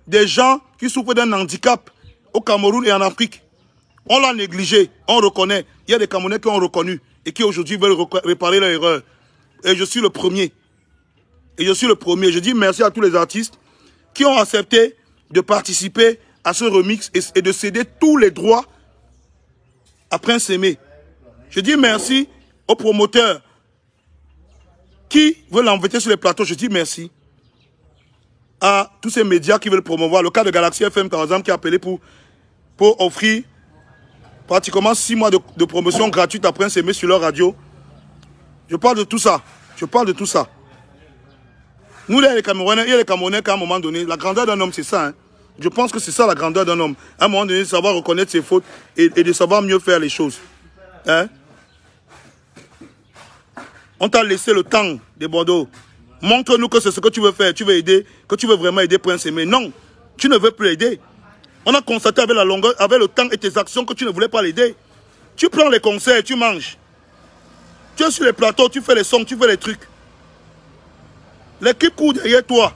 des gens qui souffrent d'un handicap au Cameroun et en Afrique. On l'a négligé, on reconnaît. Il y a des Camerounais qui ont reconnu et qui aujourd'hui veulent réparer leur erreur. Et je suis le premier. Je dis merci à tous les artistes qui ont accepté de participer à ce remix et de céder tous les droits à Prince Aimé. Je dis merci aux promoteurs qui veulent l'envoyer sur les plateaux. Je dis merci à tous ces médias qui veulent promouvoir. Le cas de Galaxy FM, par exemple, qui a appelé pour offrir pratiquement 6 mois de promotion gratuite à Prince Aimé sur leur radio. Je parle de tout ça. Nous, les Camerounais, il y a les Camerounais qu'à un moment donné, la grandeur d'un homme, c'est ça. Hein. Je pense que c'est ça la grandeur d'un homme. À un moment donné, de savoir reconnaître ses fautes et de savoir mieux faire les choses. Hein? On t'a laissé le temps de Bordeaux. Montre-nous que c'est ce que tu veux faire. Tu veux aider, que tu veux vraiment aider Prince Aimé. Non, tu ne veux plus l'aider. On a constaté avec la longueur, avec le temps et tes actions que tu ne voulais pas l'aider. Tu prends les concerts, tu manges. Tu es sur les plateaux, tu fais les sons, tu fais les trucs. L'équipe court derrière toi.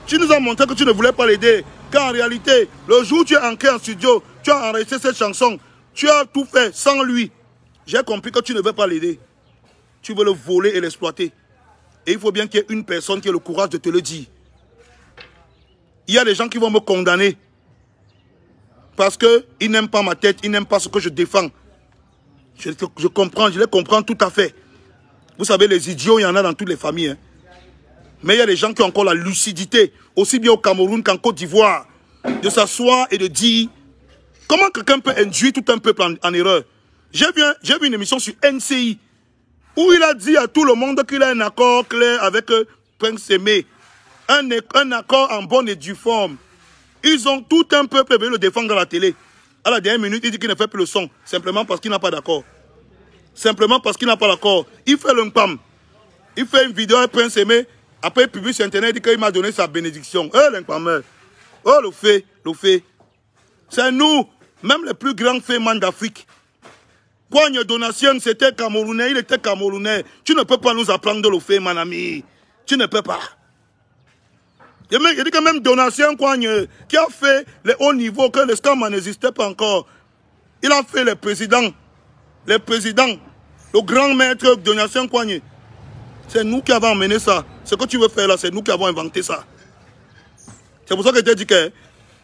Tu nous as montré que tu ne voulais pas l'aider. Car en réalité, le jour où tu es entré en studio, tu as enregistré cette chanson, tu as tout fait sans lui. J'ai compris que tu ne veux pas l'aider. Tu veux le voler et l'exploiter. Et il faut bien qu'il y ait une personne qui ait le courage de te le dire. Il y a des gens qui vont me condamner. Parce qu'ils n'aiment pas ma tête, ils n'aiment pas ce que je défends. Je comprends, je les comprends tout à fait. Vous savez, les idiots, il y en a dans toutes les familles. Hein. Mais il y a des gens qui ont encore la lucidité, aussi bien au Cameroun qu'en Côte d'Ivoire, de s'asseoir et de dire comment quelqu'un peut induire tout un peuple en erreur. J'ai vu une émission sur NCI où il a dit à tout le monde qu'il a un accord clair avec Prince Aimé. Un accord en bonne et due forme. Ils ont tout un peuple venu le défendre à la télé. À la dernière minute, il dit qu'il ne fait plus le son. Simplement parce qu'il n'a pas d'accord. Simplement parce qu'il n'a pas d'accord. Il fait le mpam. Il fait une vidéo avec Prince Aimé. Après, il publie sur Internet, il dit qu'il m'a donné sa bénédiction. L'empameur. Oh, le fait. C'est nous, même les plus grands fémans d'Afrique. Poigne Donatien, c'était Camerounais, il était Camerounais. Tu ne peux pas nous apprendre de le fait, mon ami. Tu ne peux pas. Il dit que même Donatien Coigne, qui a fait les hauts niveaux, que le scam n'existait pas encore. Il a fait les présidents. Le grand maître Donatien Coigne. C'est nous qui avons emmené ça. Ce que tu veux faire là, c'est nous qui avons inventé ça. C'est pour ça que je t'ai dit que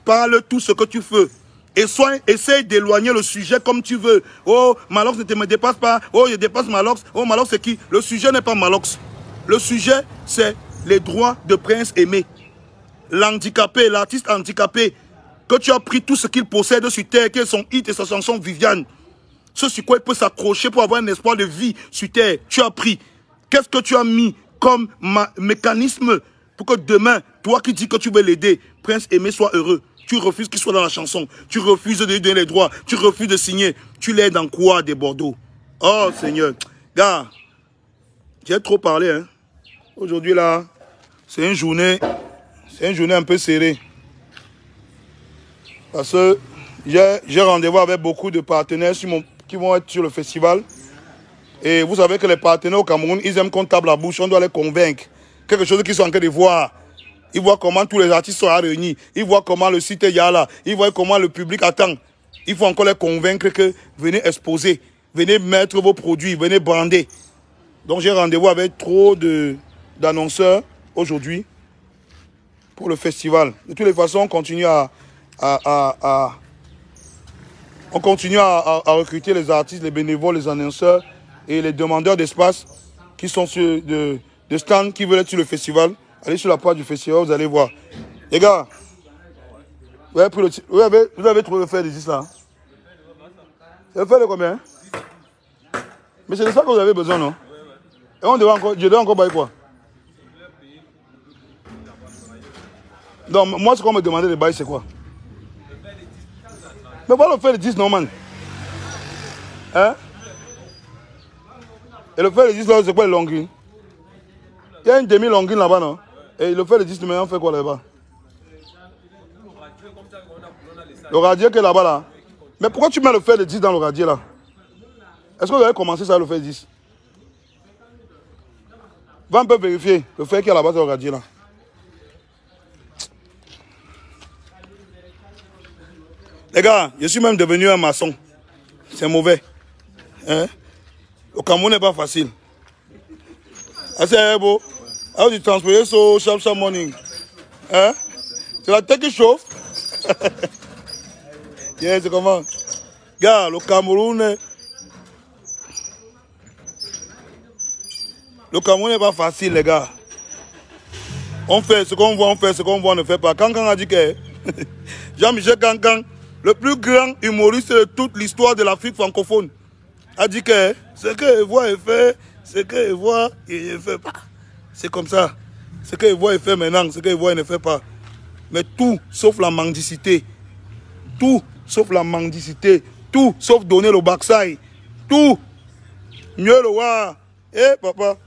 parle tout ce que tu veux. Et essaye d'éloigner le sujet comme tu veux. Oh, Malox ne me dépasse pas. Oh, je dépasse Malox. Oh, Malox c'est qui? Le sujet n'est pas Malox. Le sujet, c'est les droits de Prince Aimé. L'handicapé, l'artiste handicapé, que tu as pris tout ce qu'il possède sur terre, qui est son hit et sa chanson Viviane. Ce sur quoi il peut s'accrocher pour avoir un espoir de vie sur terre. Tu as pris. Qu'est-ce que tu as mis comme mécanisme pour que demain, toi qui dis que tu veux l'aider, Prince Aimé soit heureux? Tu refuses qu'il soit dans la chanson. Tu refuses de lui donner les droits. Tu refuses de signer. Tu l'aides en quoi des Bordeaux? Oh Seigneur. Gars, j'ai trop parlé. Hein. Aujourd'hui là, c'est une journée un peu serrée. Parce que j'ai rendez-vous avec beaucoup de partenaires qui vont être sur le festival. Et vous savez que les partenaires au Cameroun, ils aiment qu'on tape la bouche. On doit les convaincre. Quelque chose qu'ils sont en train de voir. Ils voient comment tous les artistes sont réunis. Ils voient comment le site est là. Ils voient comment le public attend. Il faut encore les convaincre que venez exposer. Venez mettre vos produits. Venez brander. Donc j'ai rendez-vous avec trop d'annonceurs aujourd'hui pour le festival. De toutes les façons, on continue à recruter les artistes, les bénévoles, les annonceurs et les demandeurs d'espace qui sont sur de stands qui veulent être sur le festival. Allez sur la page du festival, vous allez voir. Les gars, vous avez trouvé le fer de 10 là. C'est le fer de combien? Mais c'est de ça que vous avez besoin, non? Et je dois encore bailler quoi? Donc, moi, ce qu'on me demandait de bailler, c'est quoi? Mais voilà le fer de 10 normal. Hein? Et le fer de 10 là, c'est quoi le longuine? Il y a une demi-longuine là-bas, non? Et le fer de 10 maintenant, on fait quoi là-bas? Le radier qui est là-bas là. Mais pourquoi tu mets le fer de 10 dans le radier là? Est-ce que vous avez commencé ça le fer de 10? Va un peu vérifier. Le fer qui est là-bas, c'est le radier là. Les gars, je suis même devenu un maçon. C'est mauvais. Hein? Le Cameroun n'est pas facile. C'est beau. How do you transport so sharp morning? Hein? C'est la tête qui chauffe. Yeah, c'est comment? Gars, le Cameroun n'est pas facile, les gars. On fait ce qu'on voit, on fait ce qu'on voit, on ne fait pas. Kankan a dit que Jean-Michel Kankan, le plus grand humoriste de toute l'histoire de l'Afrique francophone, a dit que ce que voit et fait, ce que voit et ne fait pas. C'est comme ça. Ce qu'il voit, il fait maintenant. Ce qu'il voit, il ne fait pas. Mais tout, sauf la mendicité. Tout, sauf la mendicité. Tout, sauf donner le backside. Tout. Mieux le voir. Eh, papa.